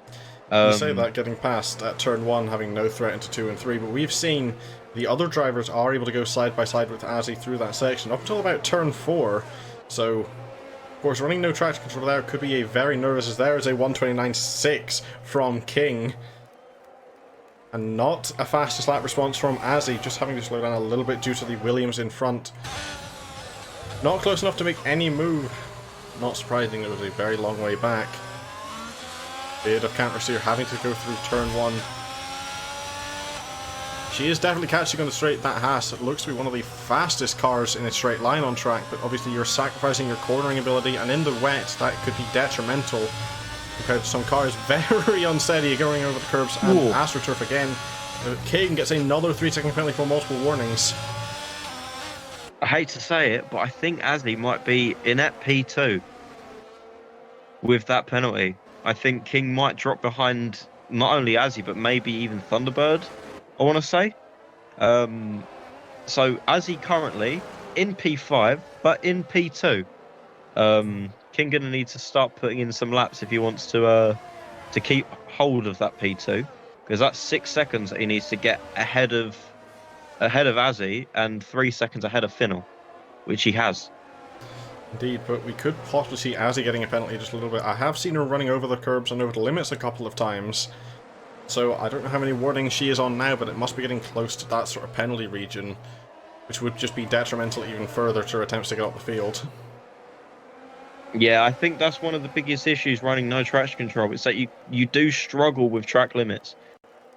You say that, getting past at turn 1, having no threat into 2 and 3, but we've seen the other drivers are able to go side by side with Azzy through that section, up until about turn 4, so, of course, running no traction control there could be a very nervous, as there is a 1:29.6 from King, and not a fastest lap response from Azzy, just having to slow down a little bit due to the Williams in front. Not close enough to make any move. Not surprising, it was a very long way back. Bit of counter steer, having to go through turn 1. She is definitely catching on the straight. That Haas looks to be one of the fastest cars in a straight line on track, but obviously you're sacrificing your cornering ability, and in the wet that could be detrimental compared to some cars. Very unsteady going over the curbs, and AstroTurf again. King gets another 3-second penalty for multiple warnings. I hate to say it, but I think Azzy might be in at P2 with that penalty. I think King might drop behind not only Azzy, but maybe even Thunderbird, I want to say. So Azzy currently in P5, but in P2. King gonna need to start putting in some laps if he wants to keep hold of that P2, because that's 6 seconds that he needs to get ahead of Azzy and 3 seconds ahead of Finnell, which he has. Indeed, but we could possibly see Azzy getting a penalty just a little bit. I have seen her running over the curbs and over the limits a couple of times, so I don't know how many warnings she is on now, but it must be getting close to that sort of penalty region, which would just be detrimental even further to her attempts to get up the field. Yeah, I think that's one of the biggest issues running no traction control. It's that you do struggle with track limits.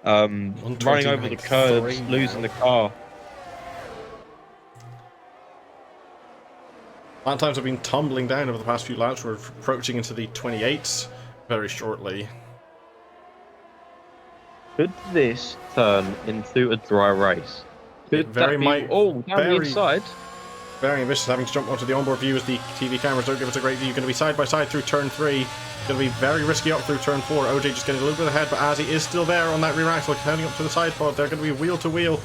Running over the curbs, losing the car. Lap times have been tumbling down over the past few laps. We're approaching into the 28s very shortly. Could this turn into a dry race? Could very that be might, all down the inside? Very ambitious, having to jump onto the onboard view as the TV cameras don't give us a great view. Going to be side by side through turn 3. Going to be very risky up through turn 4. OJ just getting a little bit ahead, but Azzy is still there on that rear axle, heading up to the side pod. They're going to be wheel to wheel.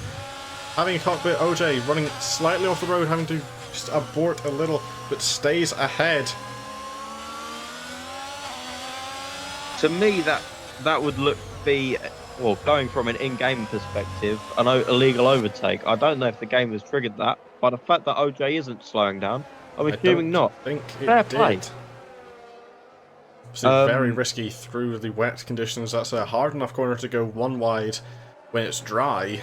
Having a cockpit, OJ running slightly off the road, having to just abort a little, but stays ahead. To me, that would be, well, going from an in-game perspective, an illegal overtake. I don't know if the game has triggered that, but the fact that OJ isn't slowing down, I'm assuming not. I think it Fair did. play. So very risky through the wet conditions. That's a hard enough corner to go one wide when it's dry.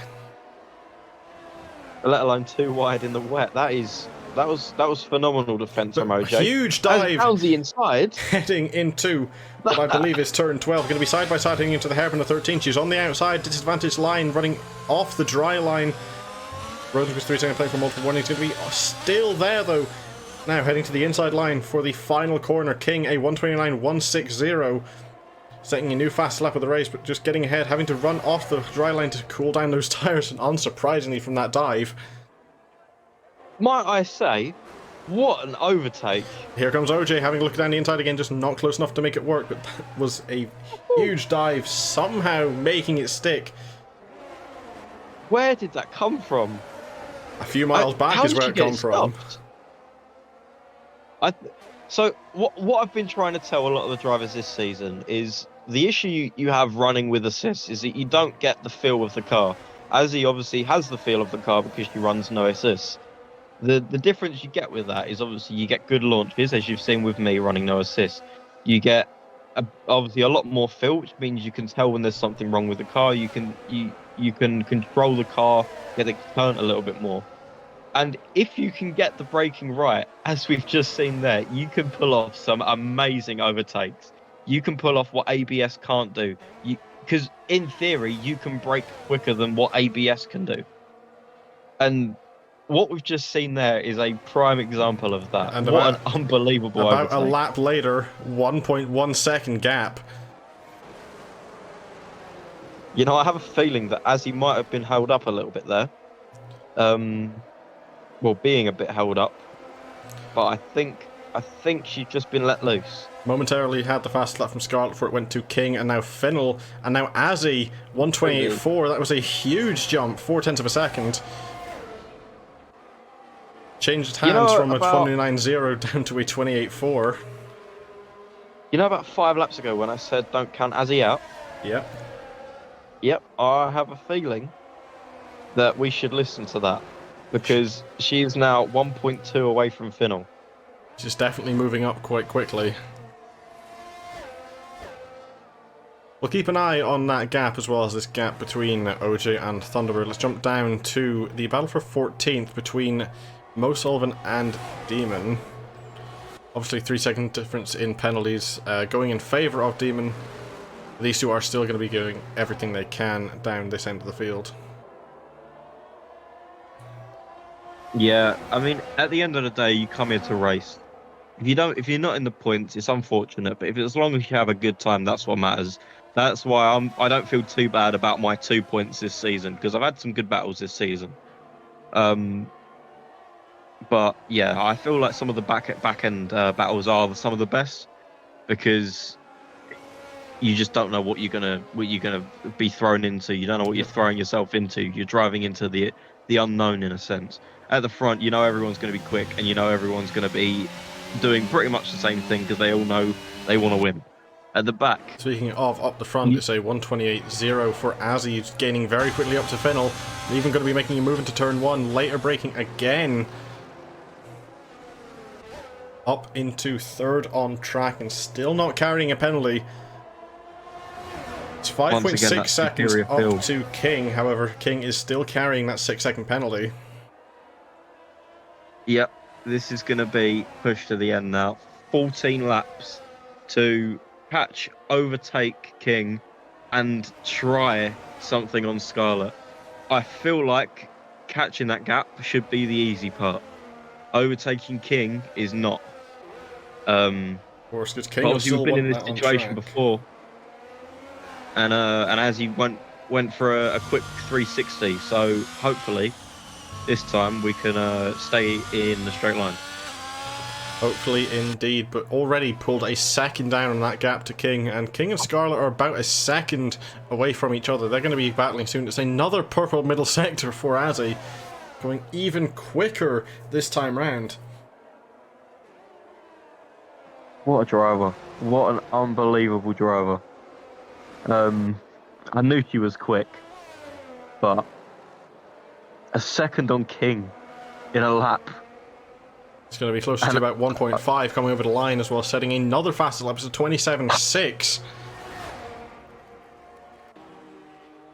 Let alone 2 wide in the wet. That was phenomenal defense from OJ. Huge dive. How's the inside? Heading into what I believe is turn 12. Going to be side by side heading into the hairpin of 13. She's on the outside disadvantage line, running off the dry line. Rosenquist 3-second play for multiple warnings. Going to be still there though. Now heading to the inside line for the final corner. King a 129.160, setting a new fast lap of the race, but just getting ahead, having to run off the dry line to cool down those tyres, and unsurprisingly from that dive. Might I say, what an overtake. Here comes OJ having a look down the inside again, just not close enough to make it work, but that was a huge dive, somehow making it stick. Where did that come from? A few miles back is where it come from. So what I've been trying to tell a lot of the drivers this season is the issue you have running with assists is that you don't get the feel of the car. Azzy obviously has the feel of the car because she runs no assists. The difference you get with that is obviously you get good launches, as you've seen with me running no assists. You get obviously a lot more feel, which means you can tell when there's something wrong with the car. You can control the car, get it turn a little bit more. And if you can get the braking right, as we've just seen there, you can pull off some amazing overtakes. You can pull off what ABS can't do. Because in theory, you can brake quicker than what ABS can do. And what we've just seen there is a prime example of that. And what an unbelievable overtake. About a lap later, 1.1 second gap. You know, I have a feeling that Azzy might have been held up a little bit there. Well, being a bit held up, but I think she's just been let loose. Momentarily had the fast lap from Scarlett before it went to King, and now Finnell, and now Azzy, 128.4. That was a huge jump, 0.4 of a second. Changed hands from a 29.0 down to a 28.4. You know, about 5 laps ago when I said don't count Azzy out? Yep. Yep, I have a feeling that we should listen to that. Because she is now 1.2 away from Finnell. She's definitely moving up quite quickly. We'll keep an eye on that gap as well as this gap between OJ and Thunderbird. Let's jump down to the battle for 14th between Mo Sullivan and Demon. Obviously 3-second difference in penalties going in favour of Demon. These two are still going to be doing everything they can down this end of the field. Yeah, I mean, at the end of the day, you come here to race. If you're not in the points, it's unfortunate. But as long as you have a good time, that's what matters. That's why I don't feel too bad about my 2 points this season, because I've had some good battles this season. But yeah, I feel like some of the back end battles are some of the best, because you just don't know what you're gonna be thrown into. You don't know what you're throwing yourself into. You're driving into the unknown in a sense. At the front, you know everyone's going to be quick, and you know everyone's going to be doing pretty much the same thing because they all know they want to win. At the back, speaking of up the front, it's a 128.0 for Azzy, gaining very quickly up to Fennel. Even going to be making a move into turn 1, later braking again. Up into third on track and still not carrying a penalty. It's 5.6 seconds up to King, however, King is still carrying that 6-second penalty. Yep, this is going to be pushed to the end now. 14 laps to catch, overtake King, and try something on Scarlet. I feel like catching that gap should be the easy part. Overtaking King is not. Of course, because King obviously we've been in this situation before, and as he went for a quick 360, so hopefully this time we can stay in the straight line. Hopefully indeed, but already pulled a second down on that gap to King, and King and Scarlet are about a second away from each other. They're going to be battling soon. It's another purple middle sector for Azzy, going even quicker this time round. What a driver. What an unbelievable driver. I knew she was quick, but a second on King in a lap. It's going to be closer to about 1.5 coming over the line as well, setting another fastest lap. It's a 27.6.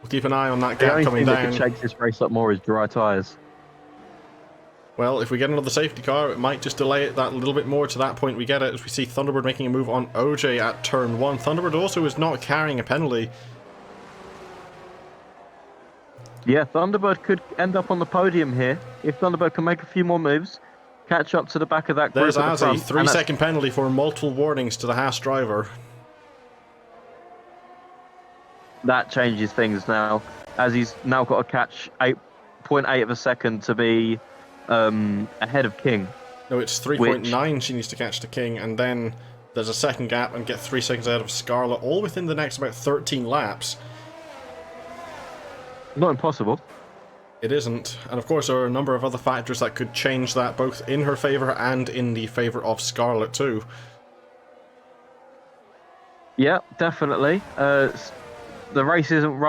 We'll keep an eye on that gap coming down. The only thing that could shake this race up more is dry tyres. Well, if we get another safety car, it might just delay it that little bit more to that point we get it, as we see Thunderbird making a move on OJ at turn 1. Thunderbird also is not carrying a penalty. Yeah, Thunderbird could end up on the podium here if Thunderbird can make a few more moves, catch up to the back of that group. There's Azzy, 3-second penalty for multiple warnings to the Haas driver. That changes things now, as he's now got to catch 8.8 of a second to be ahead of King. No, it's 3.9 she needs to catch to King, and then there's a second gap and get 3 seconds ahead of Scarlet, all within the next about 13 laps. Not impossible. It isn't, and of course there are a number of other factors that could change that, both in her favour and in the favour of Scarlet too. Yeah, definitely. The race isn't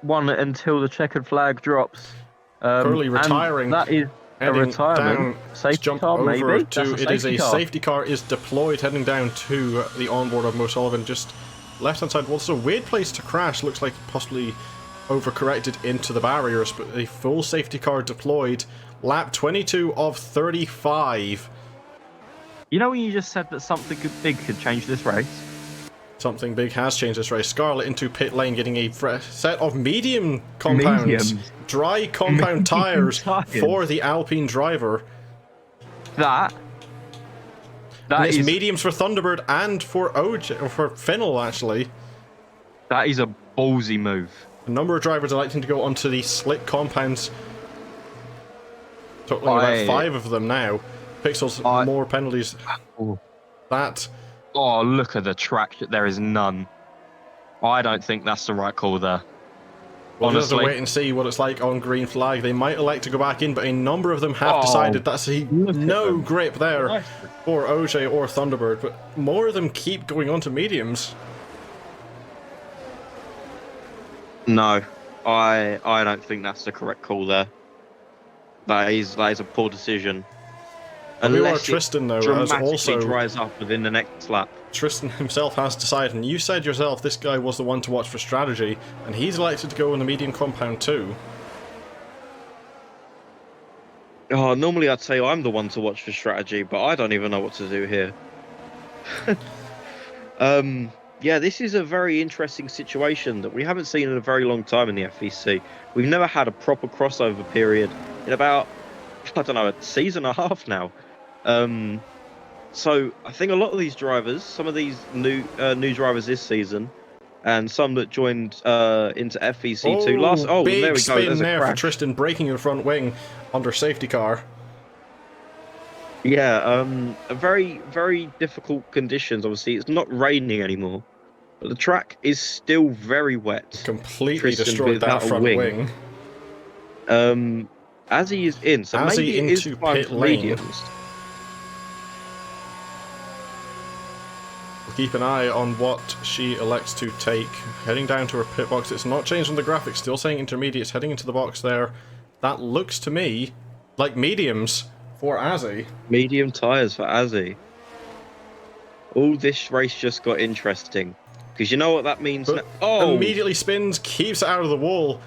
won until the checkered flag drops. Curly retiring. That is a retirement. Safety car, maybe? It is a safety car is deployed, heading down to the onboard of Mo Sullivan, just left-hand side. Well, it's a weird place to crash. Looks like possibly overcorrected into the barriers, but a full safety car deployed. Lap 22 of 35. You know when you just said that something big could change this race? Something big has changed this race. Scarlet into pit lane, getting a set of medium compounds. Dry compound tyres for the Alpine driver. That is mediums for Thunderbird and for OJ, or for Fennel actually. That is a ballsy move. A number of drivers are electing to go onto the slick compounds. Totaling about 5 of them now. Pixels, more penalties. That. Oh, look at the track. There is none. I don't think that's the right call there. Well, we'll have to wait and see what it's like on green flag. They might elect to go back in, but a number of them have decided that's no grip there for OJ or Thunderbird. But more of them keep going on to mediums. No, I don't think that's the correct call there. That is a poor decision. Unless Tristan, though, has also dries up within the next lap. Tristan himself has decided, and you said yourself this guy was the one to watch for strategy, and he's elected to go in the medium compound too. Oh, normally I'd say I'm the one to watch for strategy, but I don't even know what to do here. Yeah, this is a very interesting situation that we haven't seen in a very long time in the FEC. We've never had a proper crossover period in about, I don't know, a season and a half now. Um, so I think a lot of these drivers, some of these new drivers this season, and some that joined into FEC2 last. Oh, Oh, and there big we go. spin There's a there for crash. Tristan, breaking the front wing under safety car. Yeah, a very, very difficult conditions. Obviously, it's not raining anymore, but the track is still very wet. Completely Tristan destroyed that without a front wing. wing. As he is in, so As he maybe it is into time pit for lane. mediums. We'll keep an eye on what she elects to take. Heading down to her pit box. It's not changed on the graphics, still saying intermediates. Heading into the box there. That looks to me like mediums for Azzy. Medium tires for Azzy. Oh, this race just got interesting because you know what that means. But Oh, immediately spins, keeps it out of the wall.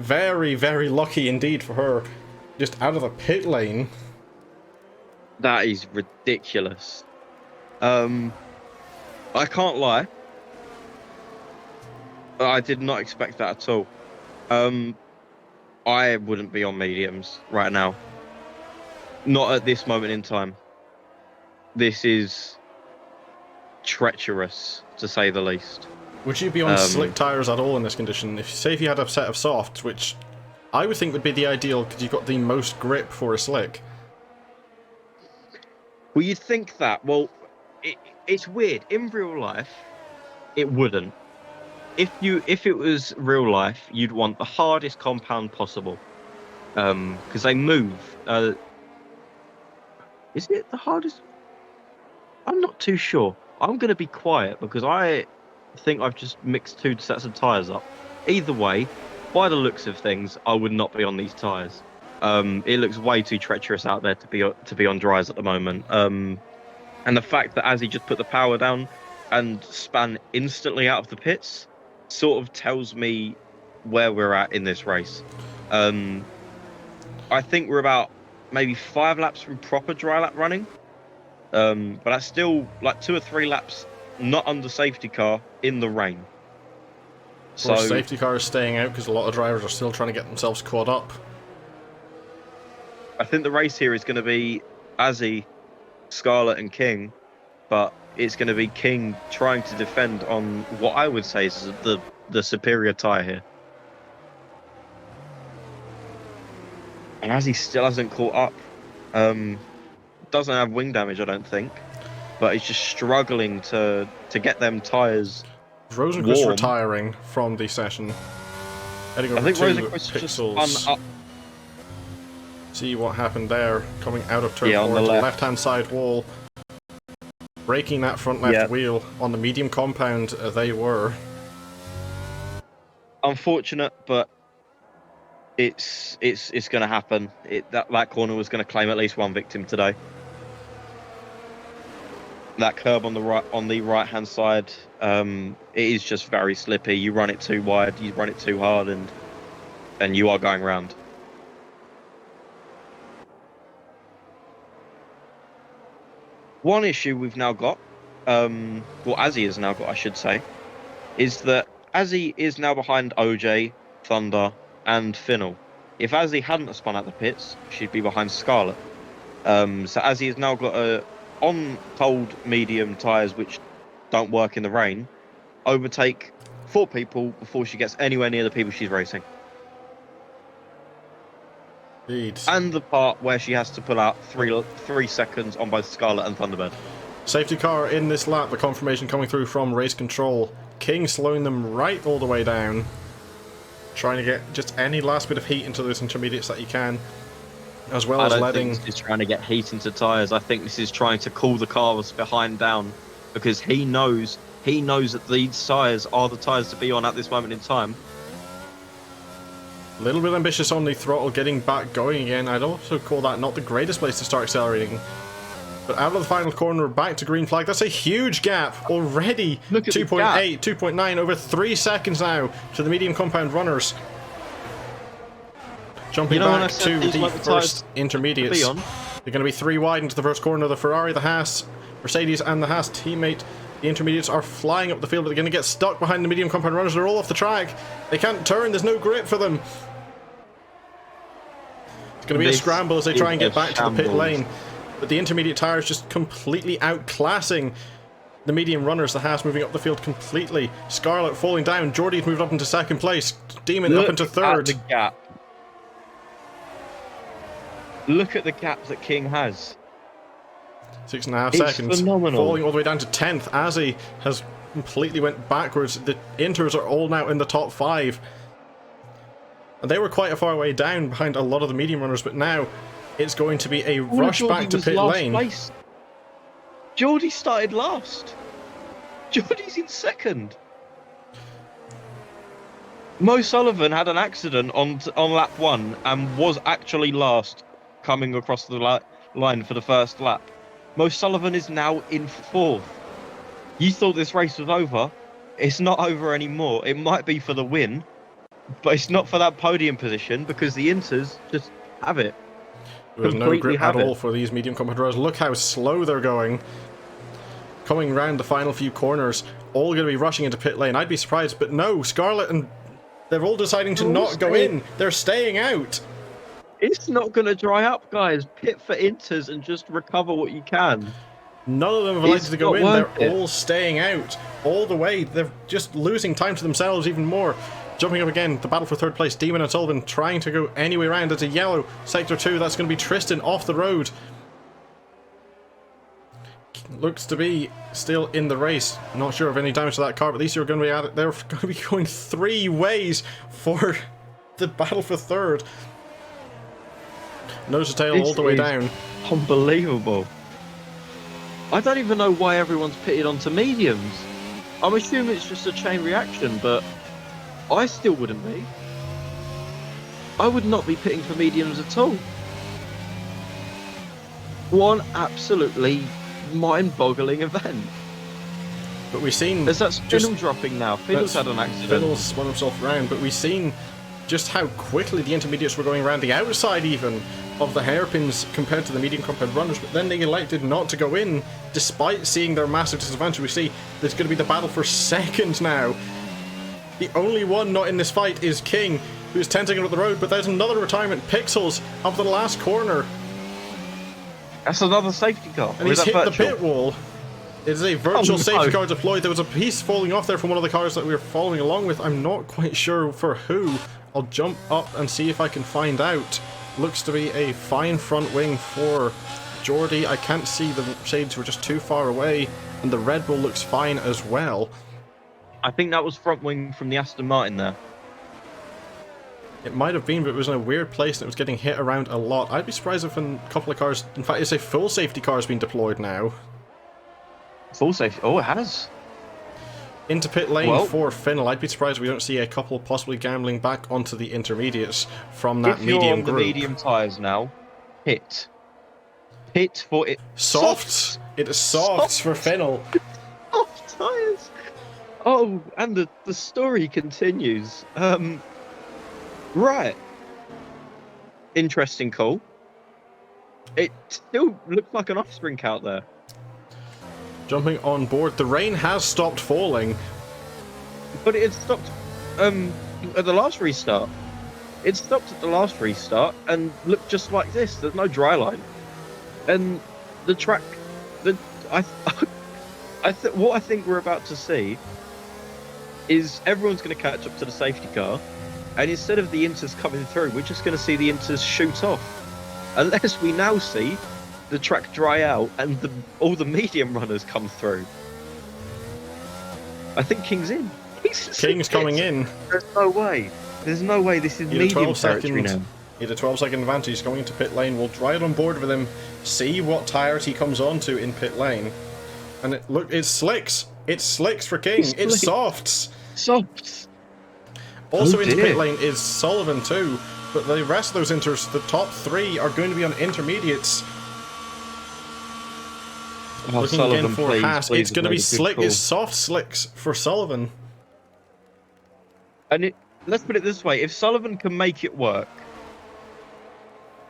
Very, very lucky indeed for her. Just out of the pit lane. that is ridiculous. I can't lie. I did not expect that at all. I wouldn't be on mediums right now. Not at this moment in time. This is treacherous, to say the least. Would you be on slick tyres at all in this condition? Say if you had a set of softs, which I would think would be the ideal because you've got the most grip for a slick. Well, you'd think that. Well, it's weird. In real life, it wouldn't. If it was real life, you'd want the hardest compound possible. Because they move. Is it the hardest? I'm not too sure. I'm going to be quiet because I think I've just mixed two sets of tyres up. Either way, by the looks of things, I would not be on these tyres. It looks way too treacherous out there to be on dries at the moment. And the fact that as he just put the power down and span instantly out of the pits sort of tells me where we're at in this race. I think we're about maybe 5 laps from proper dry lap running. But that's still like 2 or 3 laps not under safety car in the rain. So safety car is staying out because a lot of drivers are still trying to get themselves caught up. I think the race here is going to be Azzy, Scarlett and King, but it's going to be King trying to defend on what I would say is the superior tyre here. And Azzy still hasn't caught up. Doesn't have wing damage, I don't think, but he's just struggling to get them tyres Rosenquist warm. retiring from the session. Heading over I think to Rosenquist just Pixels. up. See what happened there, coming out of turn 4 on to the the left. left-hand side wall. Breaking that front left wheel on the medium compound they were. Unfortunate, but it's going to happen. That corner was going to claim at least one victim today. That curb on the right hand side, it is just very slippy. You run it too wide, you run it too hard, and you are going round. One issue we've now got, well, Azzy has now got, I should say, is that Azzy is now behind OJ, Thunder, and Finnell. If Azzy hadn't have spun out the pits, she'd be behind Scarlett. So Azzy has now got on cold medium tyres, which don't work in the rain, overtake 4 people before she gets anywhere near the people she's racing. Indeed. And the part where she has to pull out 3 seconds on both Scarlett and Thunderbird. Safety car in this lap, the confirmation coming through from race control. King slowing them right all the way down. Trying to get just any last bit of heat into those intermediates that he can. As well as letting... I don't think this is trying to get heat into tyres. I think this is trying to cool the cars behind down. Because he knows that these tyres are the tyres to be on at this moment in time. A little bit ambitious on the throttle, getting back going again. I'd also call that not the greatest place to start accelerating. But out of the final corner, back to green flag. That's a huge gap already. 2.8, 2.9, over 3 seconds now to the medium compound runners. Jumping when I back said to these the weren't the tyres first intermediates. to be on? They're going to be 3 wide into the first corner. The Ferrari, the Haas, Mercedes, and the Haas teammate. The intermediates are flying up the field, but they're going to get stuck behind the medium compound runners. They're all off the track. They can't turn. There's no grip for them. It's going to be a scramble as they try and get back to the pit lane. But the intermediate tyres just completely outclassing the medium runners. The Haas moving up the field completely. Scarlett falling down. Geordie's moved up into second place. Demon up into third. Look at the gap. Look at the gap that King has. 6.5 seconds. Phenomenal. Falling all the way down to 10th. Azzy has completely went backwards. The Inters are all now in the top 5. And they were quite a far way down behind a lot of the medium runners, but now it's going to be a rush back to pit lane. Geordie started last. Geordie's in second. Mo Sullivan had an accident on lap 1 and was actually last coming across the line for the first lap. Mo Sullivan is now in 4th. You thought this race was over. It's not over anymore. It might be for the win, but it's not for that podium position because the Inters just have it. There's no grip at all for these medium compound runners. Look how slow they're going. Coming around the final few corners, all going to be rushing into pit lane. I'd be surprised, but no, Scarlett and they're all deciding to not go in. They're staying out. It's not going to dry up, guys. Pit for Inters and just recover what you can. None of them have elected to go in. They're all staying out all the way. They're just losing time to themselves even more. Jumping up again, the battle for third place. Demon and Sullivan trying to go any way around. It's a yellow. Sector 2, that's going to be Tristan off the road. Looks to be still in the race. Not sure of any damage to that car, but these two are going to be at it. They're going to be going 3 ways for the battle for third. Nose to tail all the way down. Unbelievable. I don't even know why everyone's pitted onto mediums. I'm assuming it's just a chain reaction, but I still wouldn't be. I would not be pitting for mediums at all. One absolutely mind-boggling event. But we've seen... There's that Fiddle dropping now. Fiddle's had an accident. Fiddle's spun himself around, but we've seen just how quickly the intermediates were going around the outside even of the hairpins compared to the medium compound runners, but then they elected not to go in despite seeing their massive disadvantage. We see there's going to be the battle for second now. The only one not in this fight is King, who's 10 seconds up the road, but there's another retirement. Pixels up the last corner. That's another safety car. And he's hit the pit wall. It is a virtual safety car deployed. There was a piece falling off there from one of the cars that we were following along with. I'm not quite sure for who. I'll jump up and see if I can find out. Looks to be a fine front wing for Geordie. I can't see the shades, were just too far away, and the Red Bull looks fine as well. I think that was front wing from the Aston Martin there. It might have been, but it was in a weird place and it was getting hit around a lot. I'd be surprised if a couple of cars, in fact, it's a full safety car has been deployed now. Full safety? Oh, it has. Into pit lane for Finnell. I'd be surprised if we don't see a couple possibly gambling back onto the intermediates from that medium group. The medium tyres now, pit. Pit for it. Soft. It is soft for Finnell. Soft tyres. Oh, and the story continues. Right. Interesting call. It still looks like an offspring out there. Jumping on board. The rain has stopped falling. But it had stopped at the last restart. It stopped at the last restart and looked just like this. There's no dry line. And the track... what I think we're about to see is everyone's going to catch up to the safety car, and instead of the Inters coming through, we're just going to see the Inters shoot off. Unless we now see the track dry out and all the medium runners come through. I think King's in. King's coming in. There's no way. There's no way this is medium territory now. He had a 12-second advantage. He's going into pit lane. We'll try it on board with him, see what tyres he comes onto in pit lane. And look, it's slicks. It's slicks for King. It's softs. Softs. Also into pit lane is Sullivan too, but the rest of those Inters, the top 3, are going to be on intermediates. Looking again for Haas. It's going to be slick. It's soft slicks for Sullivan. And let's put it this way: if Sullivan can make it work,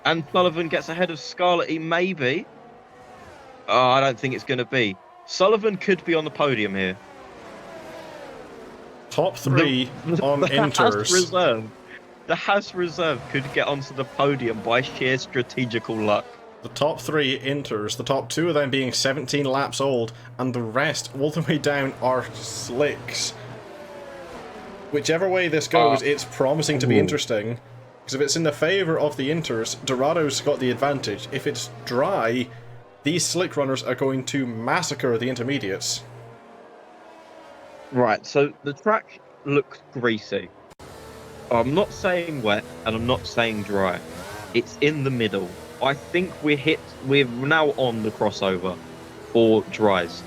And Sullivan gets ahead of Scarlett, maybe. Oh, I don't think it's going to be. Sullivan could be on the podium here. Top three on the Inters. The Haas Reserve could get onto the podium by sheer strategical luck. The top three Inters, the top two of them being 17 laps old, and the rest all the way down are slicks. Whichever way this goes, it's promising to be interesting. Because if it's in the favour of the Inters, Dorado's got the advantage. If it's dry, these slick runners are going to massacre the intermediates. Right, so the track looks greasy. I'm not saying wet, and I'm not saying dry. It's in the middle. I think we're now on the crossover for dries.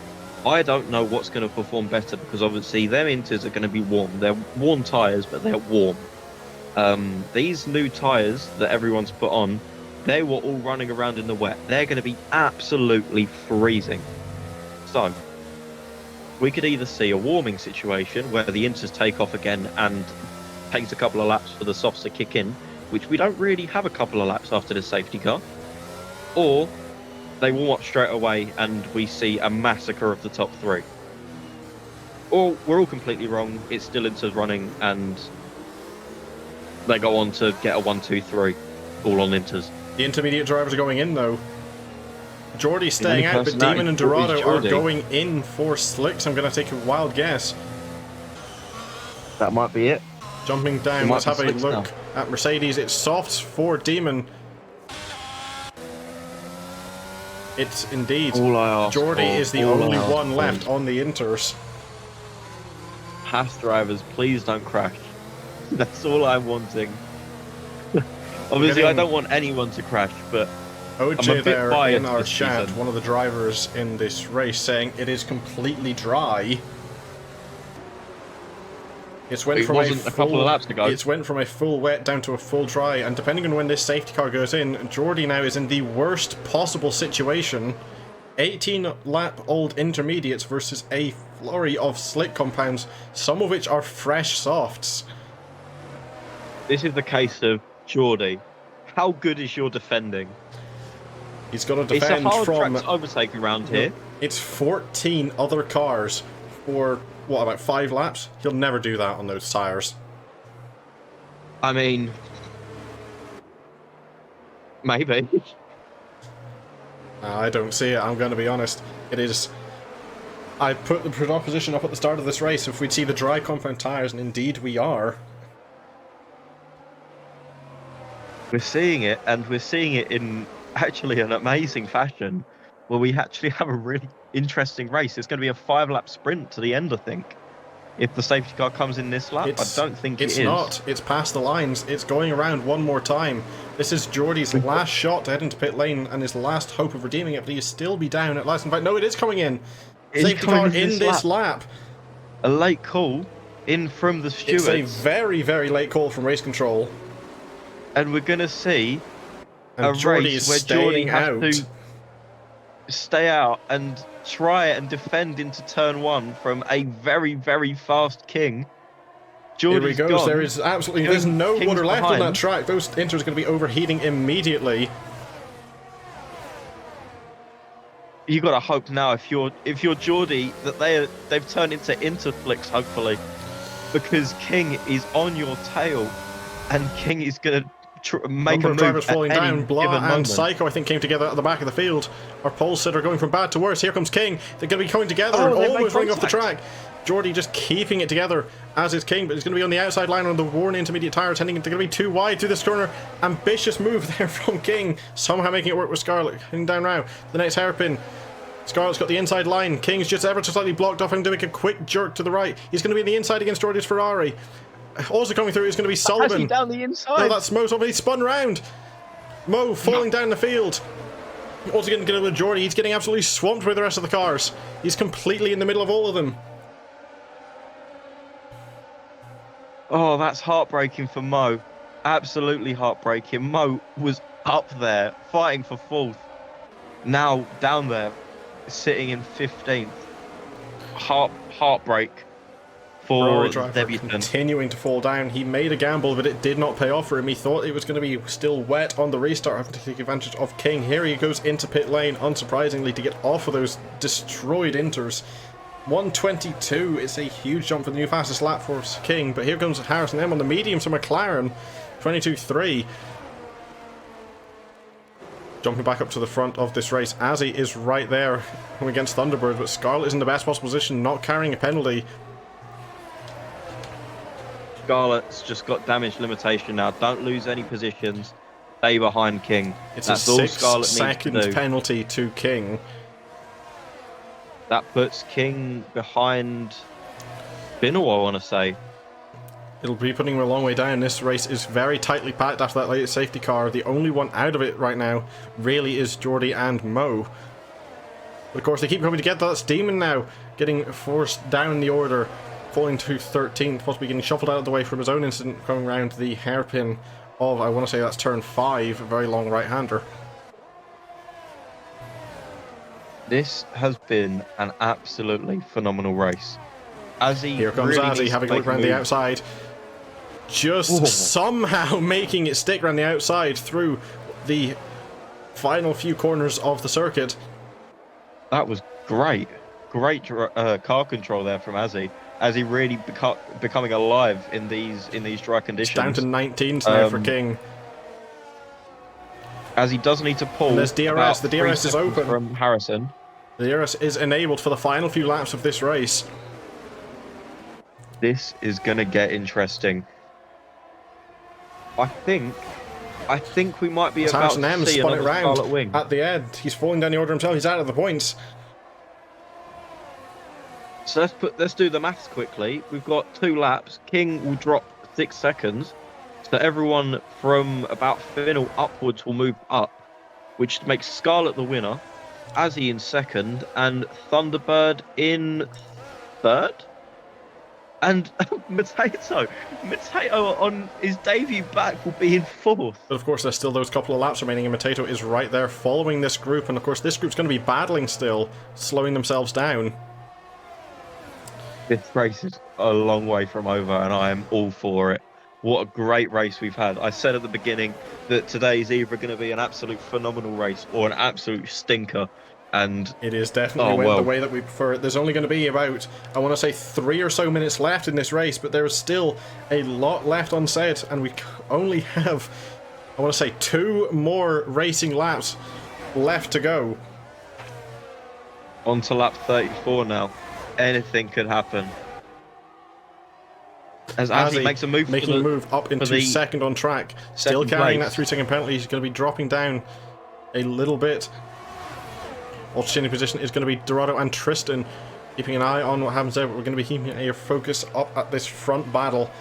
I don't know what's going to perform better, because obviously their Inters are going to be warm. They're warm tyres, but they're warm. These new tyres that everyone's put on, they were all running around in the wet. They're going to be absolutely freezing. So, we could either see a warming situation where the Inters take off again and takes a couple of laps for the softs to kick in, which we don't really have a couple of laps after the safety car, or they warm up straight away and we see a massacre of the top three. Or we're all completely wrong, it's still Inters running and they go on to get a 1-2-3 all on Inters. The intermediate drivers are going in though. Geordie's staying out, but Demon and Dorado are going in for slicks. I'm going to take a wild guess. That might be it. Jumping down, let's have a look at Mercedes. It's softs for Demon. It's indeed. Geordie is the only one left on the Inters. Haas drivers, please don't crash. That's all I'm wanting. Obviously, I don't want anyone to crash, but OJ there in our chat, one of the drivers in this race, saying it is completely dry. It's went from a couple of laps ago. It's went from a full wet down to a full dry, and depending on when this safety car goes in, Geordie now is in the worst possible situation. 18-lap-old intermediates versus a flurry of slick compounds, some of which are fresh softs. This is the case of Geordie. How good is your defending? He's got to defend it's a hard from track to overtake around here. It's 14 other cars for what, about 5 laps? He'll never do that on those tires. I mean, maybe. I don't see it. I'm going to be honest. It is. I put the proposition up at the start of this race. If we'd see the dry compound tires, and indeed we are. We're seeing it, and we're seeing it in actually an amazing fashion, where we actually have a really interesting race. It's going to be a 5-lap sprint to the end, I think. If the safety car comes in this lap, I don't think it is. It's not. It's past the lines. It's going around one more time. This is Geordie's last shot to head into pit lane and his last hope of redeeming it, but he'll still be down at last. In fact, no, it is coming in. Safety car in this lap. A late call in from the stewards. It's a very, very late call from race control. And we're going to see a race where Geordie has to stay out and try and defend into turn 1 from a very, very fast King. Here he goes. There is absolutely there's no water left on that track. Those Inters are going to be overheating immediately. You got to hope now, if you're Geordie, that they've turned into Interflicks, hopefully, because King is on your tail, and King is going to make a move drivers falling at down. any Blah given and moment. Psycho, I think, came together at the back of the field. Our pole sitter going from bad to worse. Here comes King. They're going to be coming together and almost running off the track. Geordie just keeping it together, as is King, but he's going to be on the outside line on the worn intermediate tyres, heading into going to be too wide through this corner. Ambitious move there from King, somehow making it work with Scarlett. Heading down now, the next hairpin. Scarlett's got the inside line. King's just ever so slightly blocked off and doing a quick jerk to the right. He's going to be in the inside against Geordie's Ferrari. Also coming through is going to be Sullivan. Down the inside. No, that's Mo. Somebody spun round. Mo falling down the field. Also getting good with Geordie. He's getting absolutely swamped by the rest of the cars. He's completely in the middle of all of them. Oh, that's heartbreaking for Mo. Absolutely heartbreaking. Mo was up there fighting for 4th. Now down there, sitting in 15th. Heartbreak for the driver debutant. continuing to fall down. He made a gamble, but it did not pay off for him. He thought it was going to be still wet on the restart, having to take advantage of King. Here he goes into pit lane, unsurprisingly, to get off of those destroyed inters. 122 is a huge jump for the new fastest lap for King, but here comes Harrison M on the medium to McLaren. 22.3. Jumping back up to the front of this race. Azzy is right there against Thunderbird, but Scarlet is in the best possible position, not carrying a penalty. Scarlet's just got damage limitation now. Don't lose any positions. Stay behind King. It's That's a all 6-second penalty to King. That puts King behind Binnell, I want to say. It'll be putting him a long way down. This race is very tightly packed after that latest safety car. The only one out of it right now really is Jordy and Mo. But of course, they keep coming together. That's Demon now getting forced down the order, falling to 13th, possibly getting shuffled out of the way from his own incident, coming around the hairpin of, I want to say that's turn 5, a very long right-hander. This has been an absolutely phenomenal race. Here comes really Azzy having a look around the outside. Just somehow making it stick around the outside through the final few corners of the circuit. That was great. Great car control there from Azzy. Azzy really becoming alive in these dry conditions. It's down to 19th now for King. Azzy does need to pull. And there's DRS. The DRS is open from Harrison. The DRS is enabled for the final few laps of this race. This is gonna get interesting. I think we might be about to see another Scarlet Wing at the end. He's falling down the order himself. He's out of the points. So let's do the maths quickly. We've got 2 laps. King will drop 6 seconds. So everyone from about Finnell upwards will move up, which makes Scarlet the winner, Azzy in second, and Thunderbird in third. And Mateo on his debut back will be in 4th. But of course, there's still those couple of laps remaining, and Mateo is right there following this group. And of course, this group's going to be battling still, slowing themselves down. This race is a long way from over, and I am all for it. What a great race we've had. I said at the beginning that today is either going to be an absolute phenomenal race or an absolute stinker. And it is definitely the way that we prefer it. There's only going to be about, I want to say, 3 or so minutes left in this race, but there is still a lot left unsaid, and we only have, I want to say, 2 more racing laps left to go. On to lap 34 now. Anything could happen. As Azzy makes a move, making a move up into second on track, still carrying that 3-second penalty. He's going to be dropping down a little bit. Alternating position is going to be Dorado and Tristan, keeping an eye on what happens there, but we're going to be keeping your focus up at this front battle.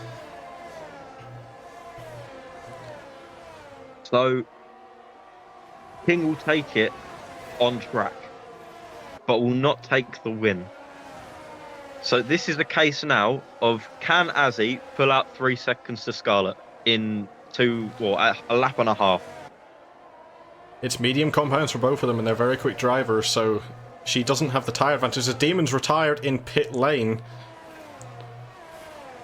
So King will take it on track, but will not take the win. So this is the case now of, can Azzy pull out 3 seconds to Scarlet in a lap and a half? It's medium compounds for both of them, and they're very quick drivers, so she doesn't have the tyre advantage. The Demon's retired in pit lane.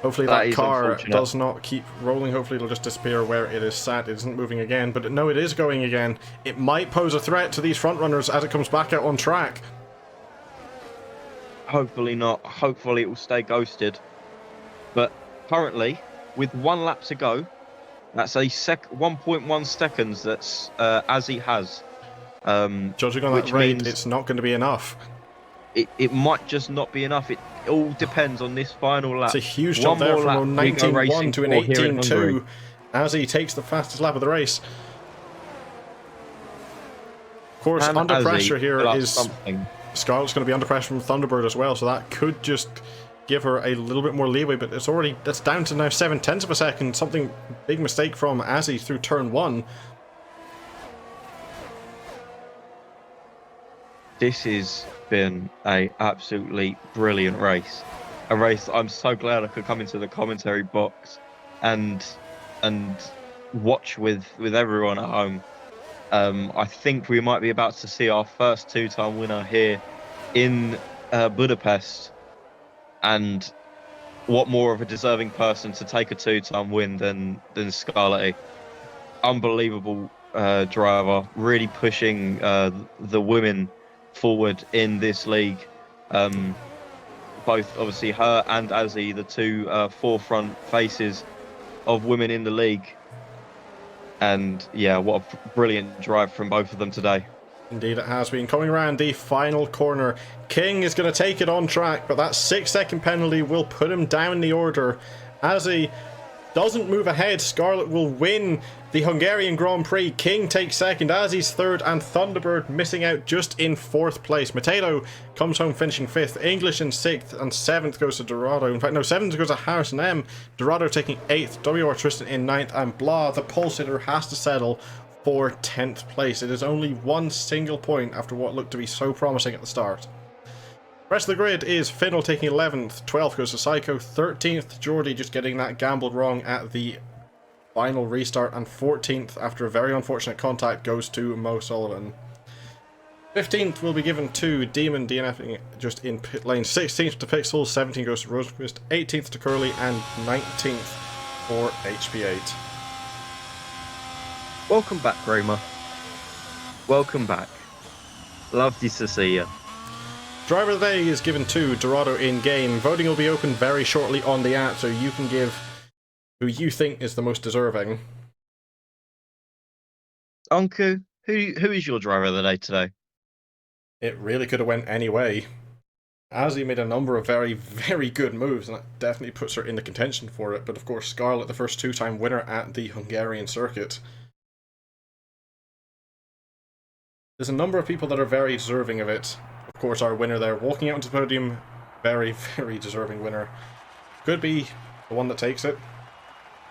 Hopefully that car does not keep rolling. Hopefully it'll just disappear where it is sat. It isn't moving again, but no, it is going again. It might pose a threat to these front runners as it comes back out on track. Hopefully not. Hopefully it will stay ghosted. But currently, with 1 lap to go, that's a 1.1 seconds that's Azzy has. Judging on that rate, it's not going to be enough. It might just not be enough. It all depends on this final lap. It's a huge jump there from a 19.1 to an 18.2. Azzy takes the fastest lap of the race. Of course, under pressure here is Scarlet's going to be under pressure from Thunderbird as well, so that could just give her a little bit more leeway, but that's down to now 0.7 of a second. Something big mistake from Azzy through turn 1. This has been a absolutely brilliant race. A race I'm so glad I could come into the commentary box and watch with everyone at home. I think we might be about to see our first 2-time winner here in Budapest. And what more of a deserving person to take a two-time win than Scarlett? Unbelievable driver, really pushing the women forward in this league. Both obviously her and Azzy, the two forefront faces of women in the league. And yeah, what a brilliant drive from both of them today. Indeed it has been. Coming around the final corner, King is going to take it on track, but that 6-second penalty will put him down the order. As he doesn't move ahead, Scarlett will win the Hungarian Grand Prix. King takes second, Azzy's third, and Thunderbird missing out just in 4th place. Mateo comes home finishing 5th, English in 6th, and 7th goes to Dorado. In fact, no, 7th goes to Harrison M. Dorado taking 8th, WR Tristan in 9th, and Blah, the pole sitter, has to settle for 10th place. It is only one single point after what looked to be so promising at the start. Rest of the grid is Finnell taking 11th, 12th goes to Psycho, 13th Geordie just getting that gambled wrong at the final restart, and 14th after a very unfortunate contact goes to Mo Sullivan. 15th will be given to Demon DNFing just in pit lane, 16th to Pixel, 17th goes to Rosenquist, 18th to Curly, and 19th for HP8. Welcome back, Roma. Welcome back. Lovely to see you. Driver of the day is given to Dorado in game. Voting will be open very shortly on the app, so you can give who you think is the most deserving. Anku, who is your driver of the day today? It really could have went any way. Azzy made a number of very, very good moves, and that definitely puts her in the contention for it. But of course, Scarlett, the first two-time winner at the Hungarian circuit. There's a number of people that are very deserving of it. Of course, our winner there, walking out onto the podium, very, very deserving winner. Could be the one that takes it.